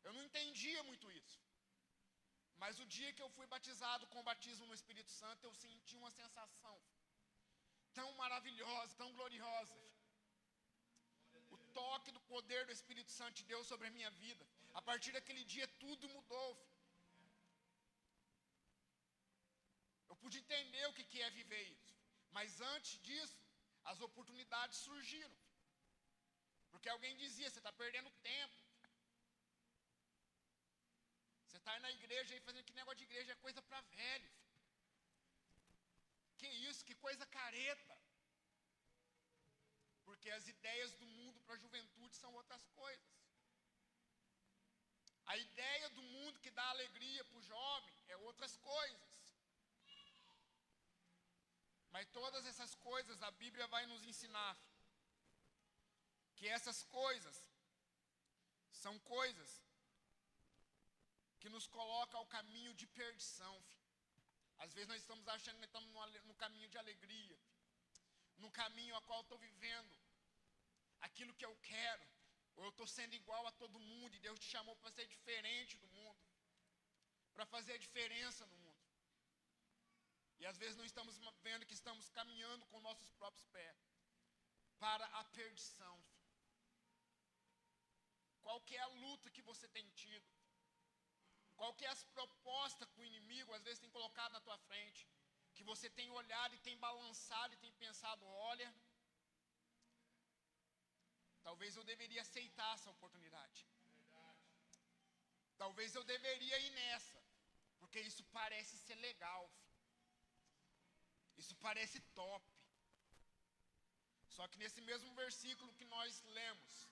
Eu não entendia muito isso. Mas o dia que eu fui batizado com o batismo no Espírito Santo, eu senti uma sensação tão maravilhosa, tão gloriosa. O toque do poder do Espírito Santo de Deus sobre a minha vida. A partir daquele dia tudo mudou. Eu pude entender o que é viver isso. Mas antes disso, as oportunidades surgiram. Porque alguém dizia, você está perdendo tempo. Você está aí na igreja aí fazendo que negócio de igreja é coisa para velho. Que isso, que coisa careta. Porque as ideias do mundo para a juventude são outras coisas. A ideia do mundo que dá alegria para o jovem é outras coisas. Mas todas essas coisas a Bíblia vai nos ensinar que essas coisas são coisas que nos colocam ao caminho de perdição. Às vezes nós estamos achando que estamos no caminho de alegria, no caminho a qual eu estou vivendo aquilo que eu quero, ou eu estou sendo igual a todo mundo, e Deus te chamou para ser diferente do mundo, para fazer a diferença no mundo. E às vezes não estamos vendo que estamos caminhando com nossos próprios pés para a perdição. Qual que é a luta que você tem tido? Qual que é as propostas que o inimigo às vezes tem colocado na tua frente? Que você tem olhado e tem balançado e tem pensado, olha, talvez eu deveria aceitar essa oportunidade. Talvez eu deveria ir nessa, porque isso parece ser legal. Isso parece top. Só que nesse mesmo versículo que nós lemos,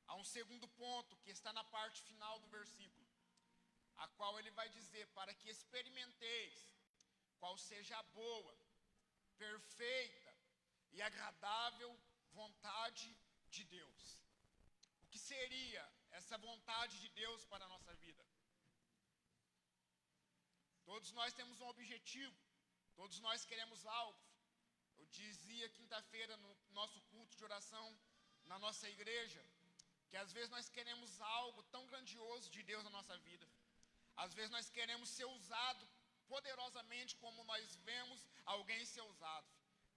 há um segundo ponto que está na parte final do versículo, a qual ele vai dizer, para que experimenteis qual seja a boa, perfeita e agradável vontade de Deus. O que seria essa vontade de Deus para a nossa vida? Todos nós temos um objetivo, todos nós queremos algo. Eu dizia quinta-feira no nosso culto de oração, na nossa igreja, que às vezes nós queremos algo tão grandioso de Deus na nossa vida. Às vezes nós queremos ser usado poderosamente como nós vemos alguém ser usado.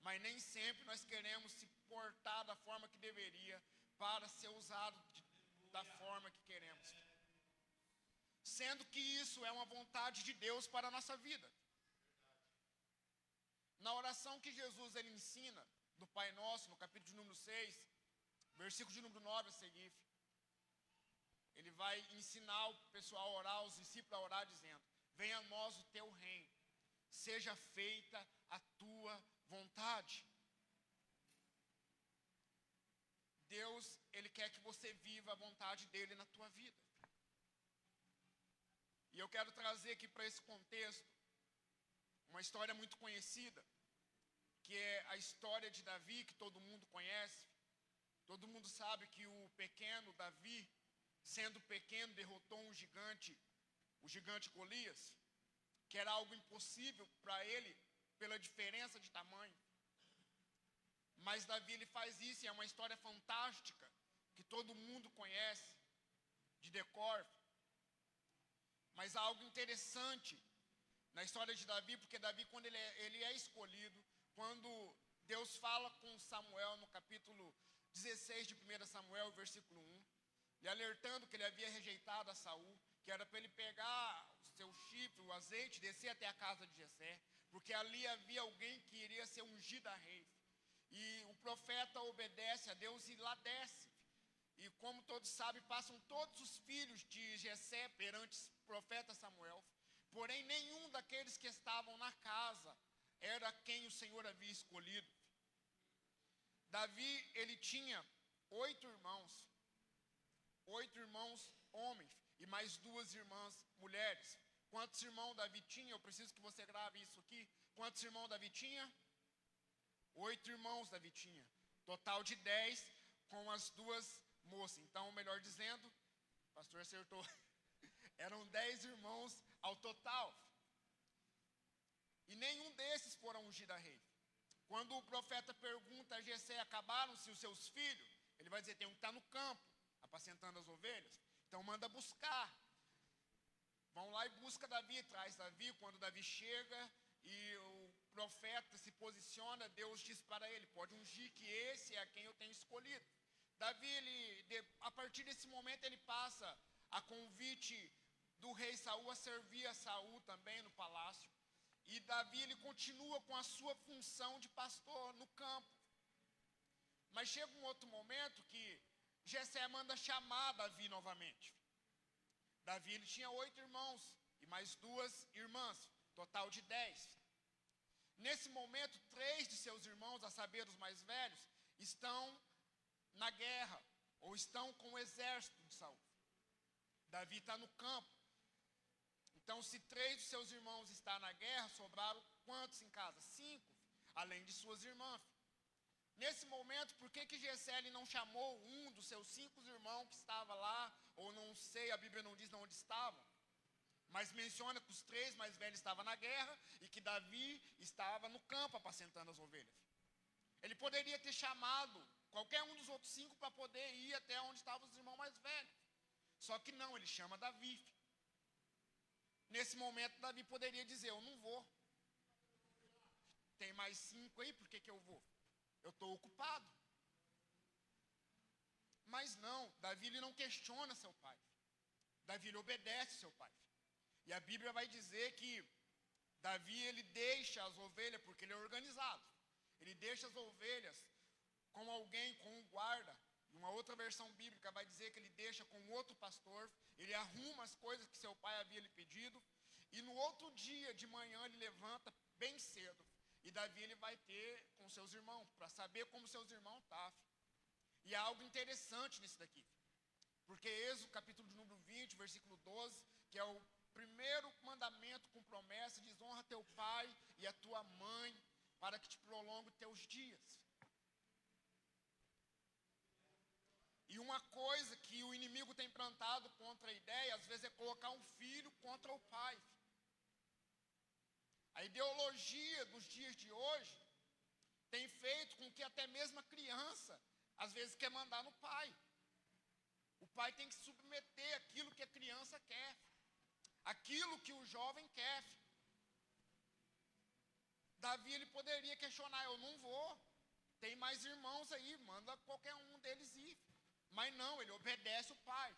Mas nem sempre nós queremos se portar da forma que deveria para ser usado da forma que queremos. Sendo que isso é uma vontade de Deus para a nossa vida. Na oração que Jesus ele ensina, do Pai Nosso, no capítulo de número 6, versículo de número 9 a seguir, ele vai ensinar o pessoal a orar, os discípulos a orar, dizendo, venha a nós o teu reino, seja feita a tua vontade. Deus, ele quer que você viva a vontade dele na tua vida. E eu quero trazer aqui para esse contexto uma história muito conhecida, que é a história de Davi, que todo mundo conhece. Todo mundo sabe que o pequeno Davi, sendo pequeno, derrotou um gigante, o gigante Golias, que era algo impossível para ele, pela diferença de tamanho. Mas Davi ele faz isso, e é uma história fantástica, que todo mundo conhece, de decor. Mas há algo interessante na história de Davi, porque Davi, quando ele é escolhido, quando Deus fala com Samuel no capítulo 16 de 1 Samuel, versículo 1, lhe alertando que ele havia rejeitado a Saul, que era para ele pegar o seu chifre, o azeite, descer até a casa de Jessé, porque ali havia alguém que iria ser ungido a rei. E o profeta obedece a Deus e lá desce. E como todos sabem, passam todos os filhos de Jessé perante o profeta Samuel. Porém, nenhum daqueles que estavam na casa era quem o Senhor havia escolhido. Davi, ele tinha 8 irmãos. 8 irmãos homens e mais 2 irmãs mulheres. Quantos irmãos Davi tinha? Eu preciso que você grave isso aqui. Quantos irmãos Davi tinha? 8 irmãos Davi tinha. Total de 10 com as 2 moças. Então, melhor dizendo, o pastor acertou. Eram 10 irmãos ao total. E nenhum desses foram ungidos a rei. Quando o profeta pergunta a Jessé, acabaram-se os seus filhos? Ele vai dizer, tem um que está no campo, apacentando as ovelhas. Então manda buscar. vão lá e buscam Davi, traz Davi. Quando Davi chega e o profeta se posiciona, Deus diz para ele, pode ungir que esse é a quem eu tenho escolhido. Davi, a partir desse momento, ele passa a convite do rei Saul a servir a Saul também no palácio. E Davi, ele continua com a sua função de pastor no campo. Mas chega um outro momento que Jessé manda chamar Davi novamente. Davi, ele tinha 8 irmãos e mais 2 irmãs, total de 10. Nesse momento, 3 de seus irmãos, a saber, os mais velhos, estão na guerra, ou estão com o exército de Saul. Davi está no campo. Então, se 3 de seus irmãos estão na guerra, sobraram quantos em casa? 5, além de suas irmãs. Nesse momento, por que Jessé não chamou um dos seus 5 irmãos que estava lá, ou não sei, a Bíblia não diz onde estavam, mas menciona que os 3 mais velhos estavam na guerra e que Davi estava no campo apacentando as ovelhas. Ele poderia ter chamado qualquer um dos outros 5 para poder ir até onde estavam os irmãos mais velhos. Só que não, ele chama Davi. Nesse momento, Davi poderia dizer, eu não vou. Tem mais 5 aí, por que eu vou? Eu estou ocupado. Mas não, Davi ele não questiona seu pai. Davi ele obedece seu pai. E a Bíblia vai dizer que Davi ele deixa as ovelhas, porque ele é organizado. Ele deixa as ovelhas com alguém, com um guarda. Uma outra versão bíblica vai dizer que ele deixa com outro pastor. Ele arruma as coisas que seu pai havia lhe pedido. E no outro dia de manhã ele levanta bem cedo. E Davi ele vai ter com seus irmãos, para saber como seus irmãos estavam. E há algo interessante nisso daqui. Porque Êxodo, capítulo de número 20, versículo 12, que é o primeiro mandamento com promessa, diz, honra teu pai e a tua mãe, para que te prolongue teus dias. E uma coisa que o inimigo tem plantado contra a ideia, às vezes é colocar um filho contra o pai. A ideologia dos dias de hoje tem feito com que até mesmo a criança, às vezes, quer mandar no pai. O pai tem que submeter aquilo que a criança quer, aquilo que o jovem quer. Davi, ele poderia questionar, eu não vou, tem mais irmãos aí, manda qualquer um deles ir. Mas não, ele obedece o pai.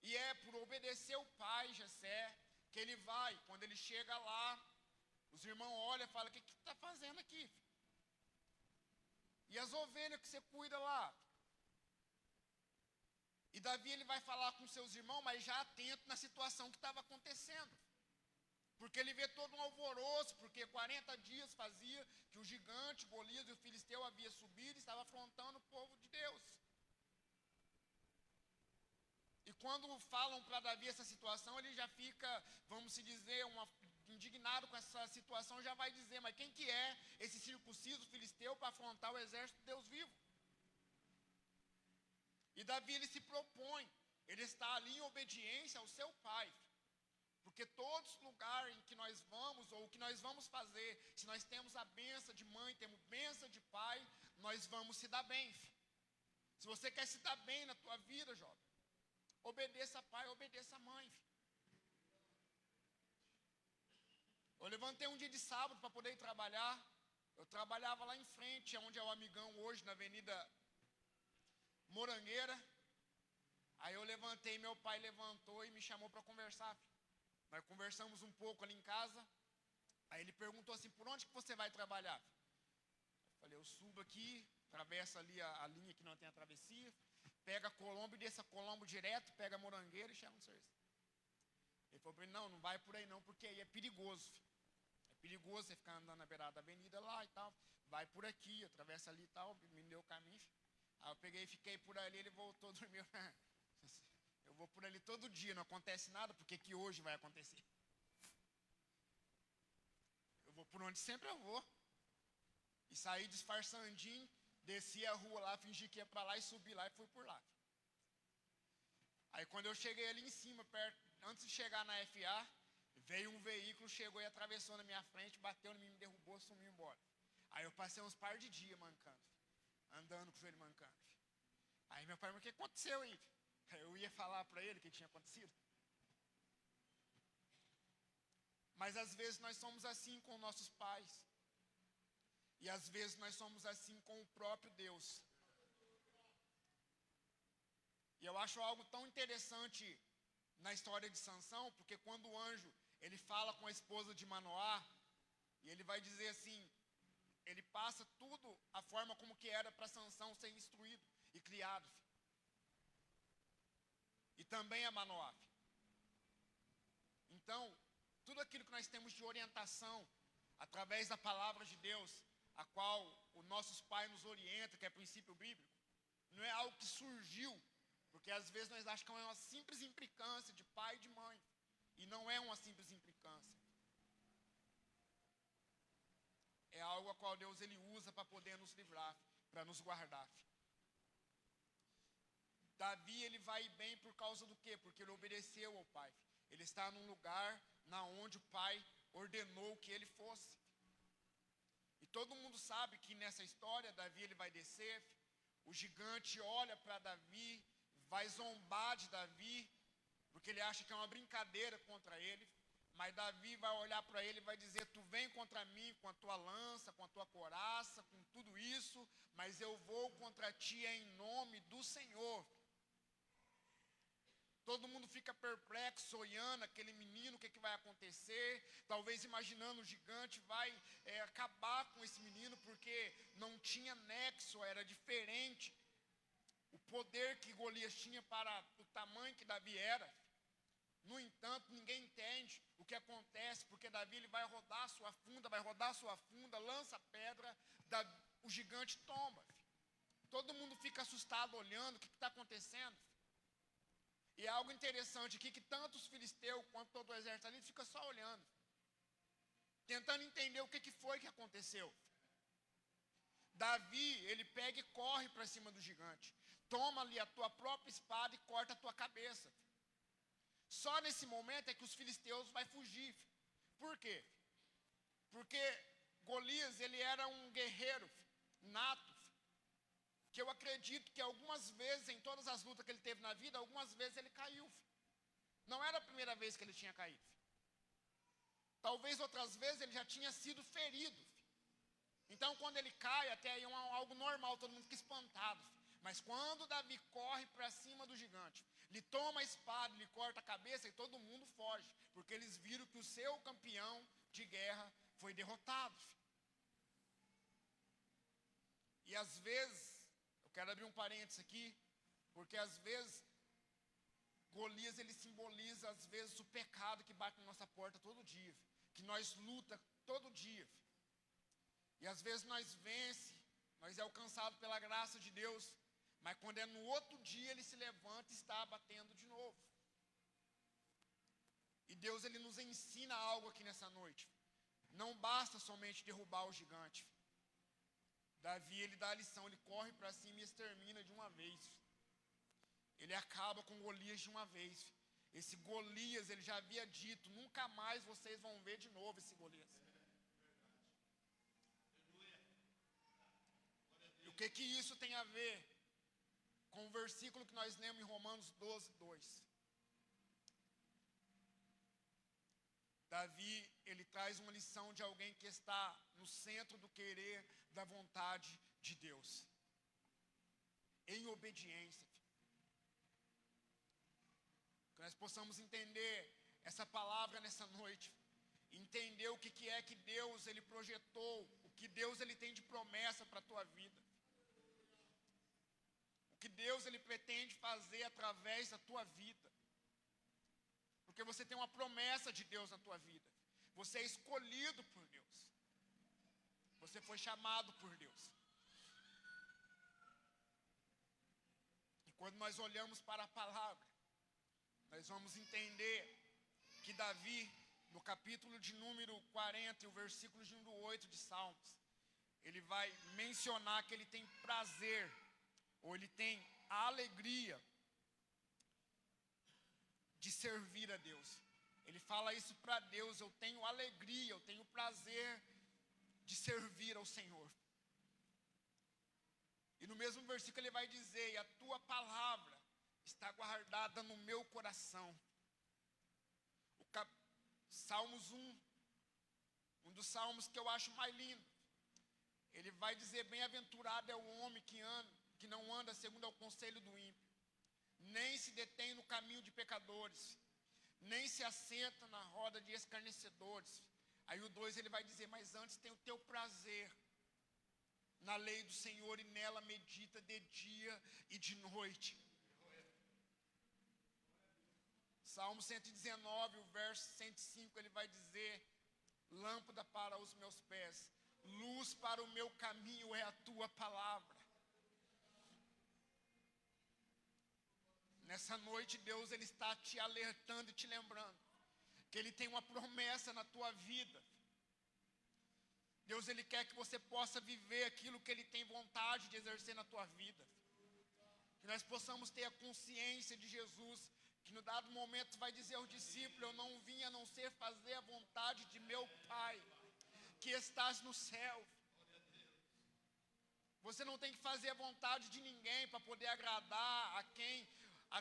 E é por obedecer o pai, Jessé, que ele vai. Quando ele chega lá, os irmãos olham e falam, o que está fazendo aqui? E as ovelhas que você cuida lá? E Davi ele vai falar com seus irmãos, mas já atento na situação que estava acontecendo. Porque ele vê todo um alvoroço, porque 40 dias fazia que o gigante, Golias e o filisteu havia subido e estava afrontando o povo de Deus. E quando falam para Davi essa situação, ele já fica, vamos se dizer, indignado com essa situação, já vai dizer, mas quem que é esse circunciso filisteu para afrontar o exército de Deus vivo? E Davi ele se propõe, ele está ali em obediência ao seu pai. Porque todos os lugares em que nós vamos, ou o que nós vamos fazer, se nós temos a bênção de mãe, temos bênção de pai, nós vamos se dar bem. Se você quer se dar bem na tua vida, jovem, obedeça a pai, obedeça a mãe. Eu levantei um dia de sábado para poder ir trabalhar. Eu trabalhava lá em frente, onde é o Amigão hoje, na Avenida Morangueira. Aí eu levantei, meu pai levantou e me chamou para conversar. Nós conversamos um pouco ali em casa. Aí ele perguntou assim, por onde que você vai trabalhar? Eu falei, eu subo aqui, atravesso ali a linha que não tem a travessia, pega Colombo e desça Colombo direto, pega Morangueira e chega no serviço. Ele falou para mim, não vai por aí não, porque aí é perigoso. É perigoso você ficar andando na beirada da avenida lá e tal. Vai por aqui, atravessa ali e tal, me deu o caminho. Aí eu peguei e fiquei por ali, ele voltou, dormiu. Eu vou por ali todo dia, não acontece nada, porque que hoje vai acontecer? Eu vou por onde sempre eu vou. E saí disfarçandinho, desci a rua lá, fingi que ia para lá e subi lá e fui por lá. Aí quando eu cheguei ali em cima, perto, antes de chegar na FA, veio um veículo, chegou e atravessou na minha frente, bateu em mim, me derrubou, sumiu embora. Aí eu passei uns par de dias mancando, andando com o joelho mancando. Aí meu pai, mas o que aconteceu aí? Aí eu ia falar para ele o que tinha acontecido. Mas às vezes nós somos assim com nossos pais. E às vezes nós somos assim com o próprio Deus. E eu acho algo tão interessante na história de Sansão, porque quando o anjo, ele fala com a esposa de Manoá, e ele vai dizer assim, ele passa tudo, a forma como que era para Sansão ser instruído e criado. E também a Manoá. Então, tudo aquilo que nós temos de orientação, através da palavra de Deus, a qual os nossos pais nos orientam, que é princípio bíblico, não é algo que surgiu, porque às vezes nós achamos que é uma simples implicância de pai e de mãe, e não é uma simples implicância. É algo a qual Deus ele usa para poder nos livrar, para nos guardar. Davi, ele vai bem por causa do quê? Porque ele obedeceu ao pai. Ele está num lugar na onde o pai ordenou que ele fosse. E todo mundo sabe que nessa história, Davi ele vai descer, o gigante olha para Davi, vai zombar de Davi, porque ele acha que é uma brincadeira contra ele. Mas Davi vai olhar para ele e vai dizer, tu vem contra mim com a tua lança, com a tua couraça, com tudo isso, mas eu vou contra ti em nome do Senhor. Todo mundo fica perplexo, olhando aquele menino, o que vai acontecer. Talvez imaginando o gigante vai acabar com esse menino, porque não tinha nexo, era diferente. O poder que Golias tinha para o tamanho que Davi era. No entanto, ninguém entende o que acontece, porque Davi ele vai rodar sua funda, lança a pedra, o gigante tomba. Todo mundo fica assustado olhando, o que está acontecendo? E é algo interessante aqui, que tanto os filisteus quanto todo o exército ali fica só olhando, tentando entender o que foi que aconteceu. Davi, ele pega e corre para cima do gigante, toma ali a tua própria espada e corta a tua cabeça. Só nesse momento é que os filisteus vão fugir. Por quê? Porque Golias, ele era um guerreiro nato, que eu acredito que algumas vezes, em todas as lutas que ele teve na vida, algumas vezes ele caiu. Não era a primeira vez que ele tinha caído. Talvez outras vezes ele já tinha sido ferido. Então quando ele cai, até aí é algo normal, todo mundo fica espantado. Mas quando Davi corre para cima do gigante, ele toma a espada, ele corta a cabeça e todo mundo foge. Porque eles viram que o seu campeão de guerra foi derrotado. E às vezes, eu quero abrir um parênteses aqui, porque às vezes Golias ele simboliza às vezes o pecado que bate na nossa porta todo dia, que nós luta todo dia. E às vezes nós vence, nós é alcançado pela graça de Deus, mas quando é no outro dia ele se levanta e está batendo de novo. E Deus ele nos ensina algo aqui nessa noite. Não basta somente derrubar o gigante. Davi ele dá a lição, ele corre para cima e extermina de uma vez. Ele acaba com Golias de uma vez. Esse Golias, ele já havia dito, nunca mais vocês vão ver de novo esse Golias. E o que isso tem a ver com o versículo que nós lemos em Romanos 12, 2? Davi, ele traz uma lição de alguém que está no centro do querer, da vontade de Deus. Em obediência. Que nós possamos entender essa palavra nessa noite. Entender o que é que Deus ele projetou, o que Deus ele tem de promessa para a tua vida. O que Deus ele pretende fazer através da tua vida. Porque você tem uma promessa de Deus na tua vida. Você é escolhido por Deus. Você foi chamado por Deus. E quando nós olhamos para a palavra, nós vamos entender que Davi, no capítulo de número 40 e o versículo de número 8 de Salmos, ele vai mencionar que ele tem prazer, ou ele tem a alegria de servir a Deus. Ele fala isso para Deus, eu tenho alegria, eu tenho prazer de servir ao Senhor. E no mesmo versículo ele vai dizer, e a tua palavra está guardada no meu coração. Salmos 1, dos salmos que eu acho mais lindo. Ele vai dizer: bem-aventurado é o homem que não anda segundo o conselho do ímpio, nem se detém no caminho de pecadores, nem se assenta na roda de escarnecedores. Aí o 2 ele vai dizer: mas antes tem o teu prazer na lei do Senhor, e nela medita de dia e de noite. Salmo 119, o verso 105, ele vai dizer: lâmpada para os meus pés, luz para o meu caminho é a tua palavra. Nessa noite, Deus ele está te alertando e te lembrando que Ele tem uma promessa na tua vida. Deus ele quer que você possa viver aquilo que Ele tem vontade de exercer na tua vida. Que nós possamos ter a consciência de Jesus, que no dado momento vai dizer aos discípulos: eu não vim a não ser fazer a vontade de meu Pai, que estás no céu. Você não tem que fazer a vontade de ninguém para poder agradar a quem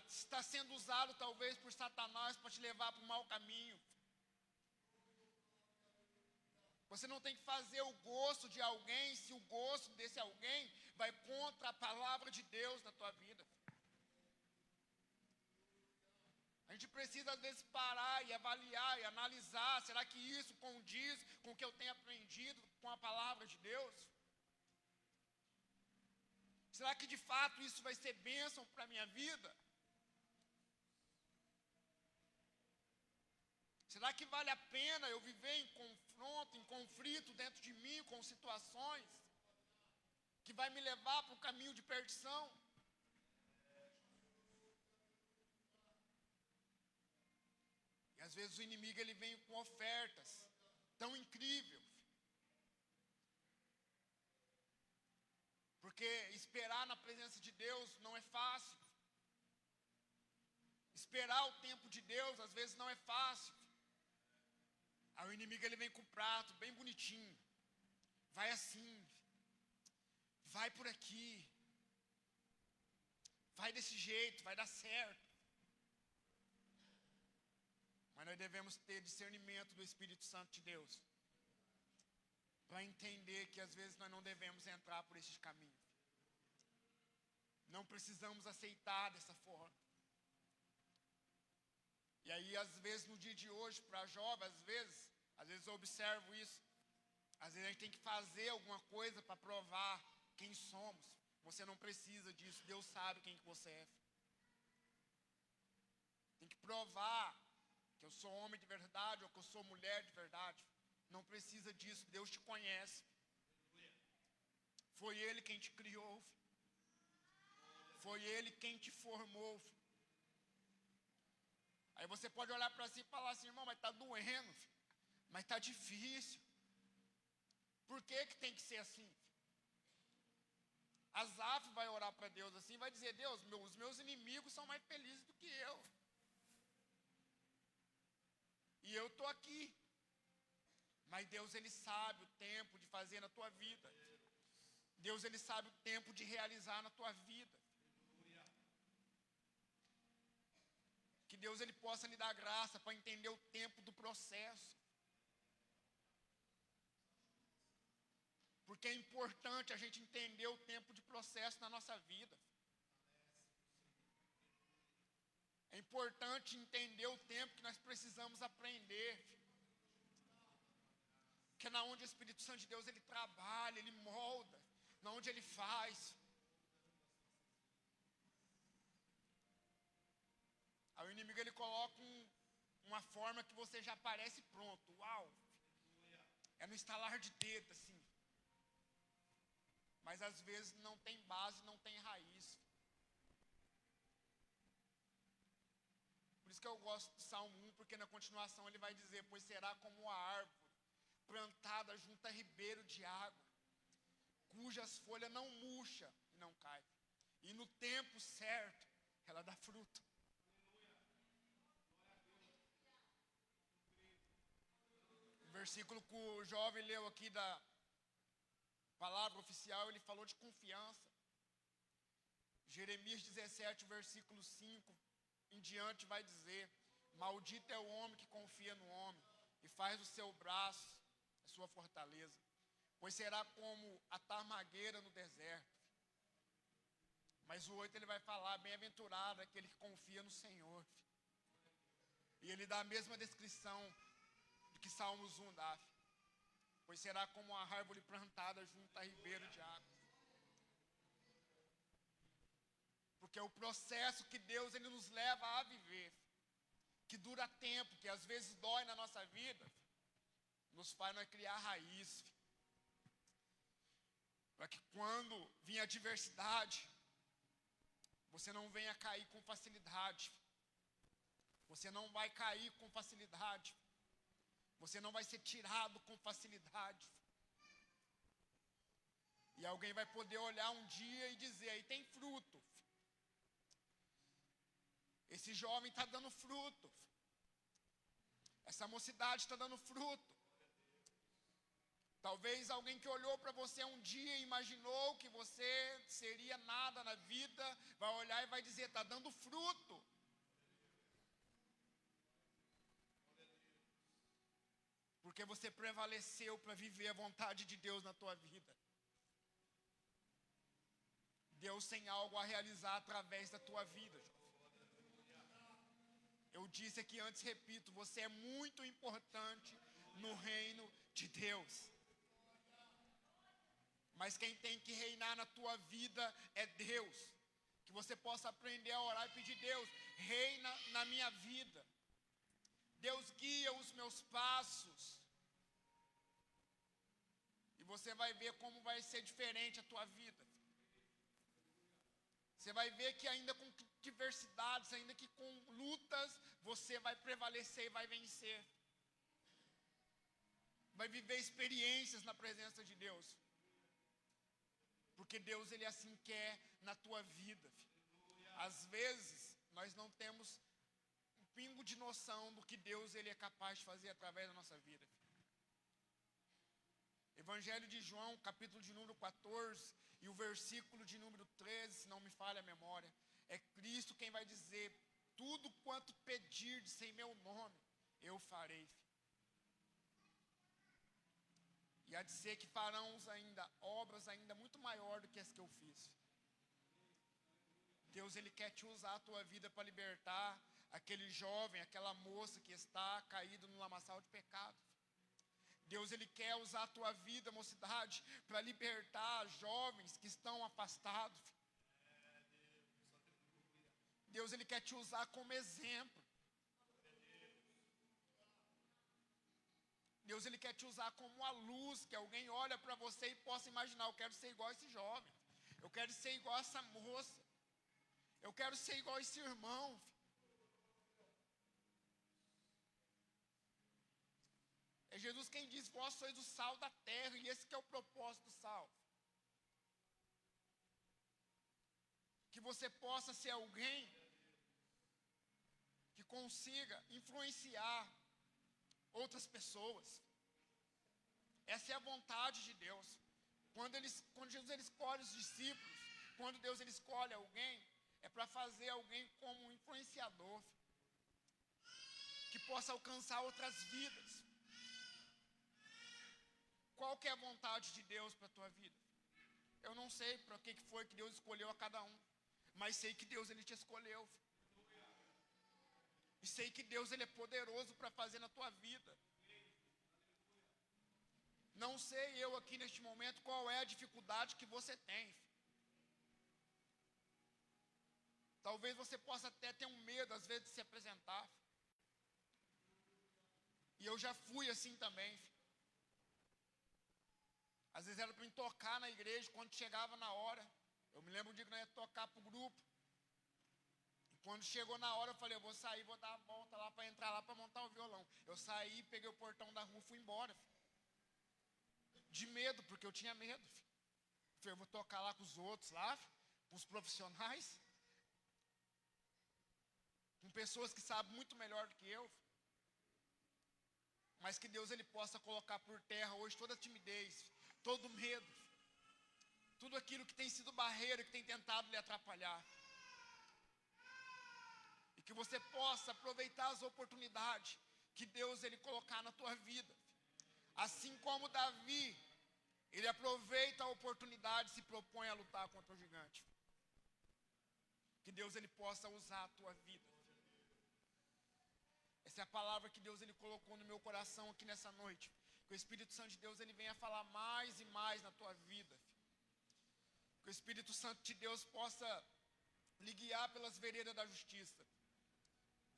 está sendo usado talvez por Satanás para te levar para o mau caminho. Você não tem que fazer o gosto de alguém se o gosto desse alguém vai contra a palavra de Deus na tua vida. A gente precisa às vezes parar e avaliar e analisar: será que isso condiz com o que eu tenho aprendido com a palavra de Deus? Será que de fato isso vai ser bênção para a minha vida? Será que vale a pena eu viver em confronto, em conflito dentro de mim com situações que vai me levar para um caminho de perdição? E às vezes o inimigo ele vem com ofertas tão incríveis. Porque esperar na presença de Deus não é fácil. Esperar o tempo de Deus às vezes não é fácil. Aí o inimigo ele vem com um prato bem bonitinho. Vai assim. Vai por aqui. Vai desse jeito, vai dar certo. Mas nós devemos ter discernimento do Espírito Santo de Deus, para entender que às vezes nós não devemos entrar por esses caminhos. Não precisamos aceitar dessa forma. E aí às vezes no dia de hoje, para jovens, às vezes eu observo isso. Às vezes a gente tem que fazer alguma coisa para provar quem somos. Você não precisa disso, Deus sabe quem que você é. Tem que provar que eu sou homem de verdade ou que eu sou mulher de verdade. Não precisa disso, Deus te conhece. Foi Ele quem te criou. Foi Ele quem te formou. Aí você pode olhar para si e falar assim: irmão, mas está doendo, mas está difícil. Por que que tem que ser assim? Asaf vai orar para Deus assim, vai dizer: Deus, os meus inimigos são mais felizes do que eu. E eu estou aqui. Mas Deus ele sabe o tempo de fazer na tua vida. Deus ele sabe o tempo de realizar na tua vida. Que Deus ele possa lhe dar graça para entender o tempo do processo. Porque é importante a gente entender o tempo de processo na nossa vida. É importante entender o tempo que nós precisamos aprender. Que é na onde o Espírito Santo de Deus ele trabalha, ele molda, na onde ele faz. Aí o inimigo ele coloca uma forma que você já parece pronto. Uau! É no estalar de dedo, assim. Mas às vezes não tem base, não tem raiz. Por isso que eu gosto do Salmo 1, porque na continuação ele vai dizer: pois será como a árvore plantada junto a ribeiro de água, cujas folhas não murcham e não caem. E no tempo certo ela dá fruto. O versículo que o jovem leu aqui da palavra oficial, ele falou de confiança. Jeremias 17, versículo 5 em diante vai dizer: maldito é o homem que confia no homem e faz do seu braço a sua fortaleza. Pois será como a tarmagueira no deserto. Mas o 8 ele vai falar, bem-aventurado aquele que confia no Senhor. E ele dá a mesma descrição do que Salmos 1 dá. Pois será como uma árvore plantada junto a ribeiro de água. Porque é o processo que Deus ele nos leva a viver, que dura tempo, que às vezes dói na nossa vida, nos faz nós criar raiz. Para que quando vir a adversidade, você não venha cair com facilidade. Você não vai cair com facilidade. Você não vai ser tirado com facilidade. E alguém vai poder olhar um dia e dizer, aí tem fruto. Esse jovem está dando fruto. Essa mocidade está dando fruto. Talvez alguém que olhou para você um dia e imaginou que você seria nada na vida, vai olhar e vai dizer, está dando fruto. Porque você prevaleceu para viver a vontade de Deus na tua vida. Deus tem algo a realizar através da tua vida, jovem. Eu disse aqui antes, repito, você é muito importante no reino de Deus. Mas quem tem que reinar na tua vida é Deus. Que você possa aprender a orar e pedir, Deus, reina na minha vida. Deus guia os meus passos. E você vai ver como vai ser diferente a tua vida. Você vai ver que ainda com diversidades, ainda que com lutas, você vai prevalecer e vai vencer. Vai viver experiências na presença de Deus. Porque Deus, ele assim quer na tua vida. Às vezes, nós não temos um pingo de noção do que Deus, ele é capaz de fazer através da nossa vida. Evangelho de João, capítulo de número 14, e o versículo de número 13, se não me falha a memória, é Cristo quem vai dizer, tudo quanto pedirdes em meu nome, eu farei. E há de ser que farão ainda obras ainda muito maior do que as que eu fiz. Deus, ele quer te usar a tua vida para libertar aquele jovem, aquela moça que está caído no lamaçal de pecado. Deus, ele quer usar a tua vida, mocidade, para libertar jovens que estão afastados. Deus, ele quer te usar como exemplo. Deus, ele quer te usar como uma luz, que alguém olha para você e possa imaginar, eu quero ser igual a esse jovem. Eu quero ser igual a essa moça. Eu quero ser igual a esse irmão. É Jesus quem diz, vós sois o sal da terra, e esse que é o propósito do sal. Que você possa ser alguém que consiga influenciar outras pessoas. Essa é a vontade de Deus. Quando Jesus ele escolhe os discípulos, quando Deus ele escolhe alguém, é para fazer alguém como um influenciador, que possa alcançar outras vidas. Qual que é a vontade de Deus para a tua vida? Eu não sei para que foi que Deus escolheu a cada um, mas sei que Deus ele te escolheu. E sei que Deus ele é poderoso para fazer na tua vida. Não sei eu aqui neste momento qual é a dificuldade que você tem. Talvez você possa até ter um medo às vezes de se apresentar. E eu já fui assim também. Às vezes era para mim tocar na igreja, quando chegava na hora. Eu me lembro um dia que nós ia tocar para o grupo. E quando chegou na hora, eu falei, eu vou sair, vou dar a volta lá para entrar lá para montar o violão. Eu saí, peguei o portão da rua e fui embora. De medo, porque eu tinha medo. Eu falei, eu vou tocar lá com os outros lá, com os profissionais. Com pessoas que sabem muito melhor do que eu. Mas que Deus ele possa colocar por terra hoje toda a timidez, todo medo, tudo aquilo que tem sido barreira, que tem tentado lhe atrapalhar. E que você possa aproveitar as oportunidades que Deus ele colocar na tua vida. Assim como Davi, ele aproveita a oportunidade e se propõe a lutar contra o gigante. Que Deus ele possa usar a tua vida. Essa é a palavra que Deus ele colocou no meu coração aqui nessa noite. Que o Espírito Santo de Deus ele venha falar mais e mais na tua vida. Que o Espírito Santo de Deus possa lhe guiar pelas veredas da justiça.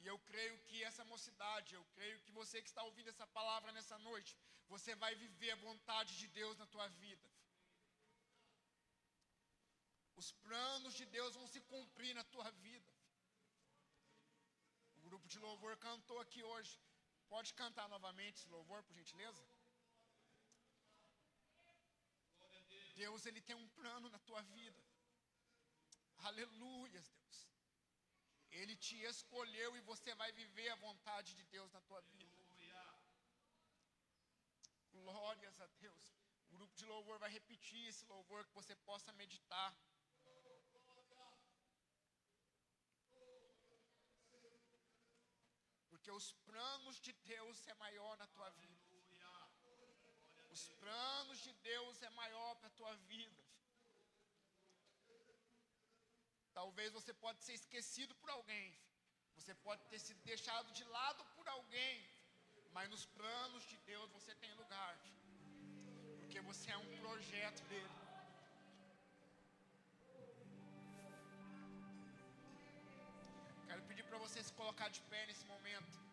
E eu creio que essa mocidade, eu creio que você que está ouvindo essa palavra nessa noite, você vai viver a vontade de Deus na tua vida. Os planos de Deus vão se cumprir na tua vida. O grupo de louvor cantou aqui hoje. Pode cantar novamente esse louvor, por gentileza? Deus, ele tem um plano na tua vida. Aleluias, Deus. Ele te escolheu e você vai viver a vontade de Deus na tua vida. Glórias a Deus. O grupo de louvor vai repetir esse louvor, que você possa meditar. Porque os planos de Deus é maior na tua vida. Os planos de Deus é maior para a tua vida. Talvez você pode ser esquecido por alguém. Você pode ter sido deixado de lado por alguém. Mas nos planos de Deus você tem lugar. Porque você é um projeto dele. Quero pedir para você se colocar de pé nesse momento.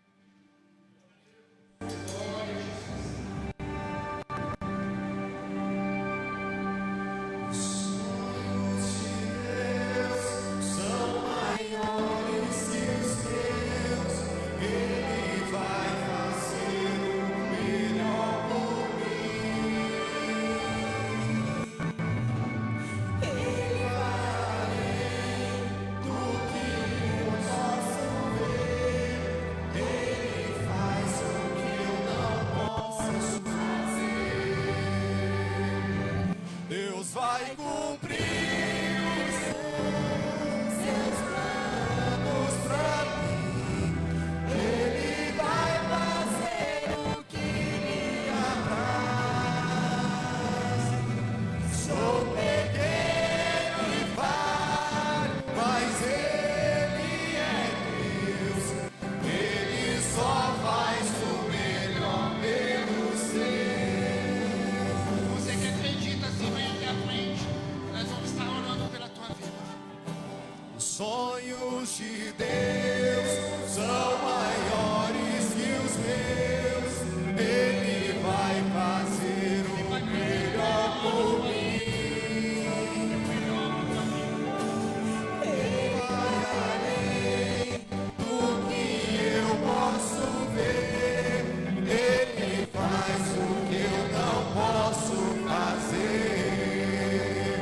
Vai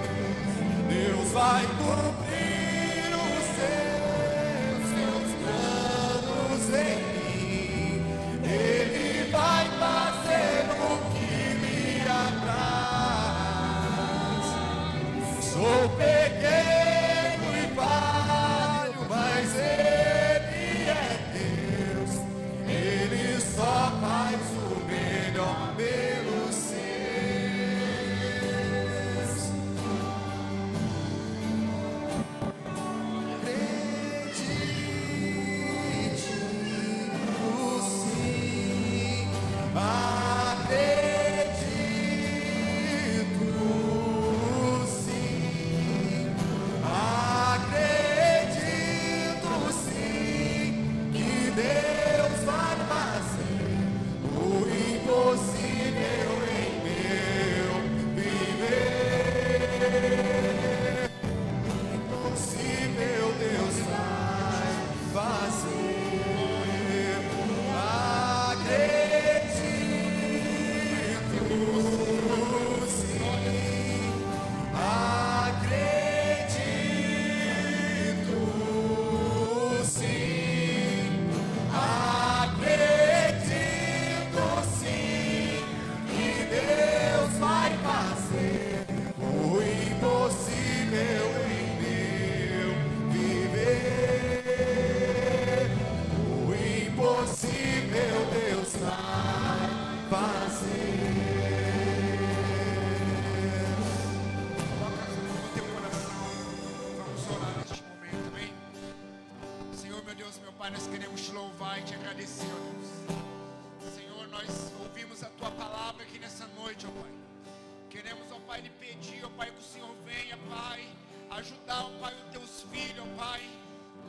cumprir os seus te agradecer, ó Deus. Senhor, nós ouvimos a tua palavra aqui nessa noite, ó Pai. Queremos, ó Pai, lhe pedir, ó Pai, que o Senhor venha, Pai, ajudar, ó Pai, os teus filhos, ó Pai,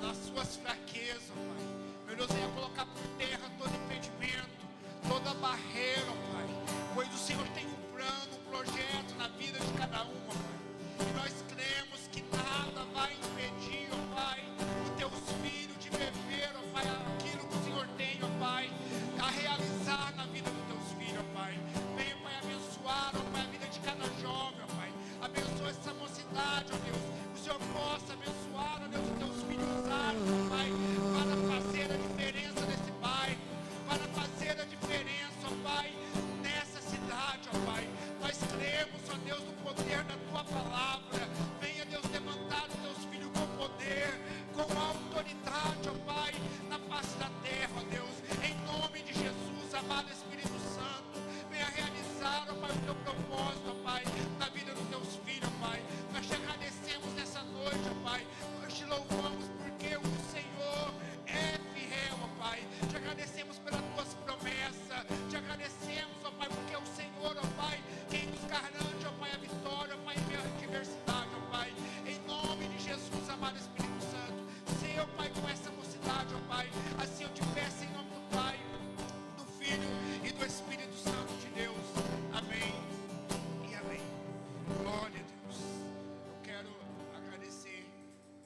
nas suas fraquezas, ó Pai. Meu Deus, venha colocar por terra todo impedimento, toda barreira, ó Pai, pois o Senhor tem um plano, um projeto na vida de cada um, ó Pai. E nós cremos que nada vai impedir, ó Pai, os teus filhos de viver, ó Pai, aquilo que o Senhor tem, ó Pai, a realizar na vida dos teus filhos, ó Pai. Venha, Pai, abençoar, ó Pai, a vida de cada jovem, ó Pai. Abençoa essa mocidade, ó Deus. Que o Senhor possa abençoar, ó Deus, os teus filhos usados, ó Pai, para fazer a diferença nesse bairro, para fazer a diferença, ó Pai, nessa cidade, ó Pai. Nós cremos, ó Deus, no poder da tua palavra. Venha, Deus, levantar os teus filhos com poder, com autoridade, ó Pai, na face da terra, ó Deus. Em nome de Jesus, amado Espírito Santo, venha realizar, ó Pai, o teu propósito, ó Pai, na vida dos teus filhos, ó Pai. Nós te agradecemos nessa noite, ó Pai. Nós te louvamos porque o Senhor é fiel, ó Pai. Te agradecemos pelas tuas promessas. Te agradecemos, ó Pai, porque é o Senhor, ó Pai, quem nos garante, ó Pai, a vitória, ó Pai, em meio à adversidade, ó Pai. Em nome de Jesus, amado Espírito Santo, seja, ó Pai, com essa mocidade, ó Pai. Assim eu te peço em nome do Pai, do Filho e do Espírito Santo de Deus. Amém e amém. Glória a Deus. Eu quero agradecer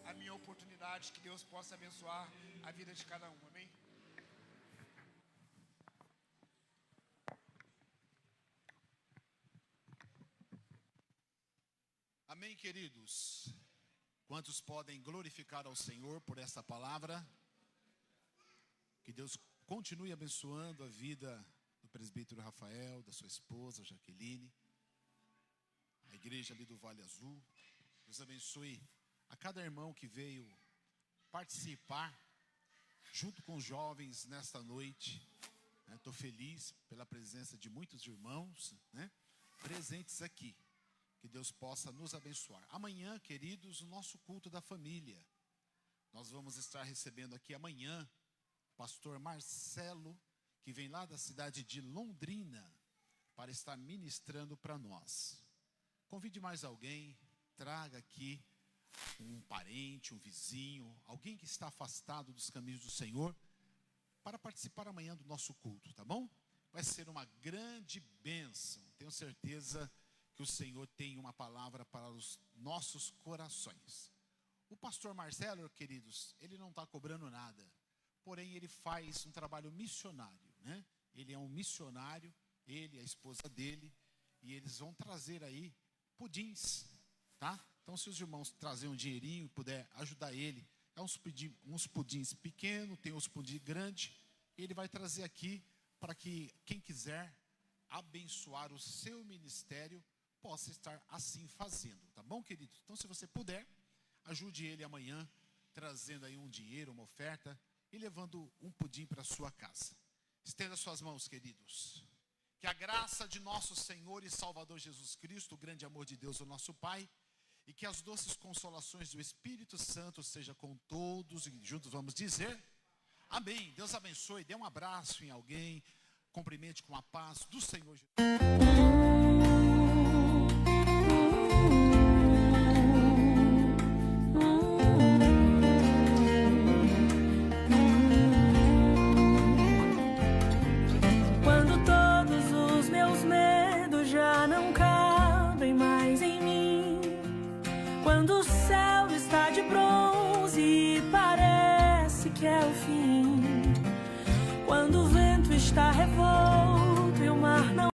a minha oportunidade, que Deus possa abençoar a vida de cada um. Amém. Amém, queridos? Quantos podem glorificar ao Senhor por essa palavra? Que Deus continue abençoando a vida do presbítero Rafael, da sua esposa Jaqueline, a igreja ali do Vale Azul. Deus abençoe a cada irmão que veio participar junto com os jovens nesta noite. Estou feliz pela presença de muitos irmãos, né, presentes aqui. Que Deus possa nos abençoar. Amanhã, queridos, o nosso culto da família. Nós vamos estar recebendo aqui amanhã o pastor Marcelo, que vem lá da cidade de Londrina, para estar ministrando para nós. Convide mais alguém, traga aqui um parente, um vizinho, alguém que está afastado dos caminhos do Senhor, para participar amanhã do nosso culto, tá bom? Vai ser uma grande bênção. Tenho certeza que o Senhor tem uma palavra para os nossos corações. O pastor Marcelo, queridos, ele não está cobrando nada, porém ele faz um trabalho missionário, né? Ele é um missionário, ele, a esposa dele, e eles vão trazer aí pudins, tá? Então, se os irmãos trazerem um dinheirinho, puder ajudar ele, é uns pudins pequenos, tem uns pudins grandes, e ele vai trazer aqui para que quem quiser abençoar o seu ministério possa estar assim fazendo, tá bom, querido? Então, se você puder, ajude ele amanhã, trazendo aí um dinheiro, uma oferta, e levando um pudim para sua casa. Estenda suas mãos, queridos. Que a graça de nosso Senhor e Salvador Jesus Cristo, o grande amor de Deus, o nosso Pai, e que as doces consolações do Espírito Santo seja com todos, e juntos vamos dizer, amém. Deus abençoe, dê um abraço em alguém, cumprimente com a paz do Senhor Jesus.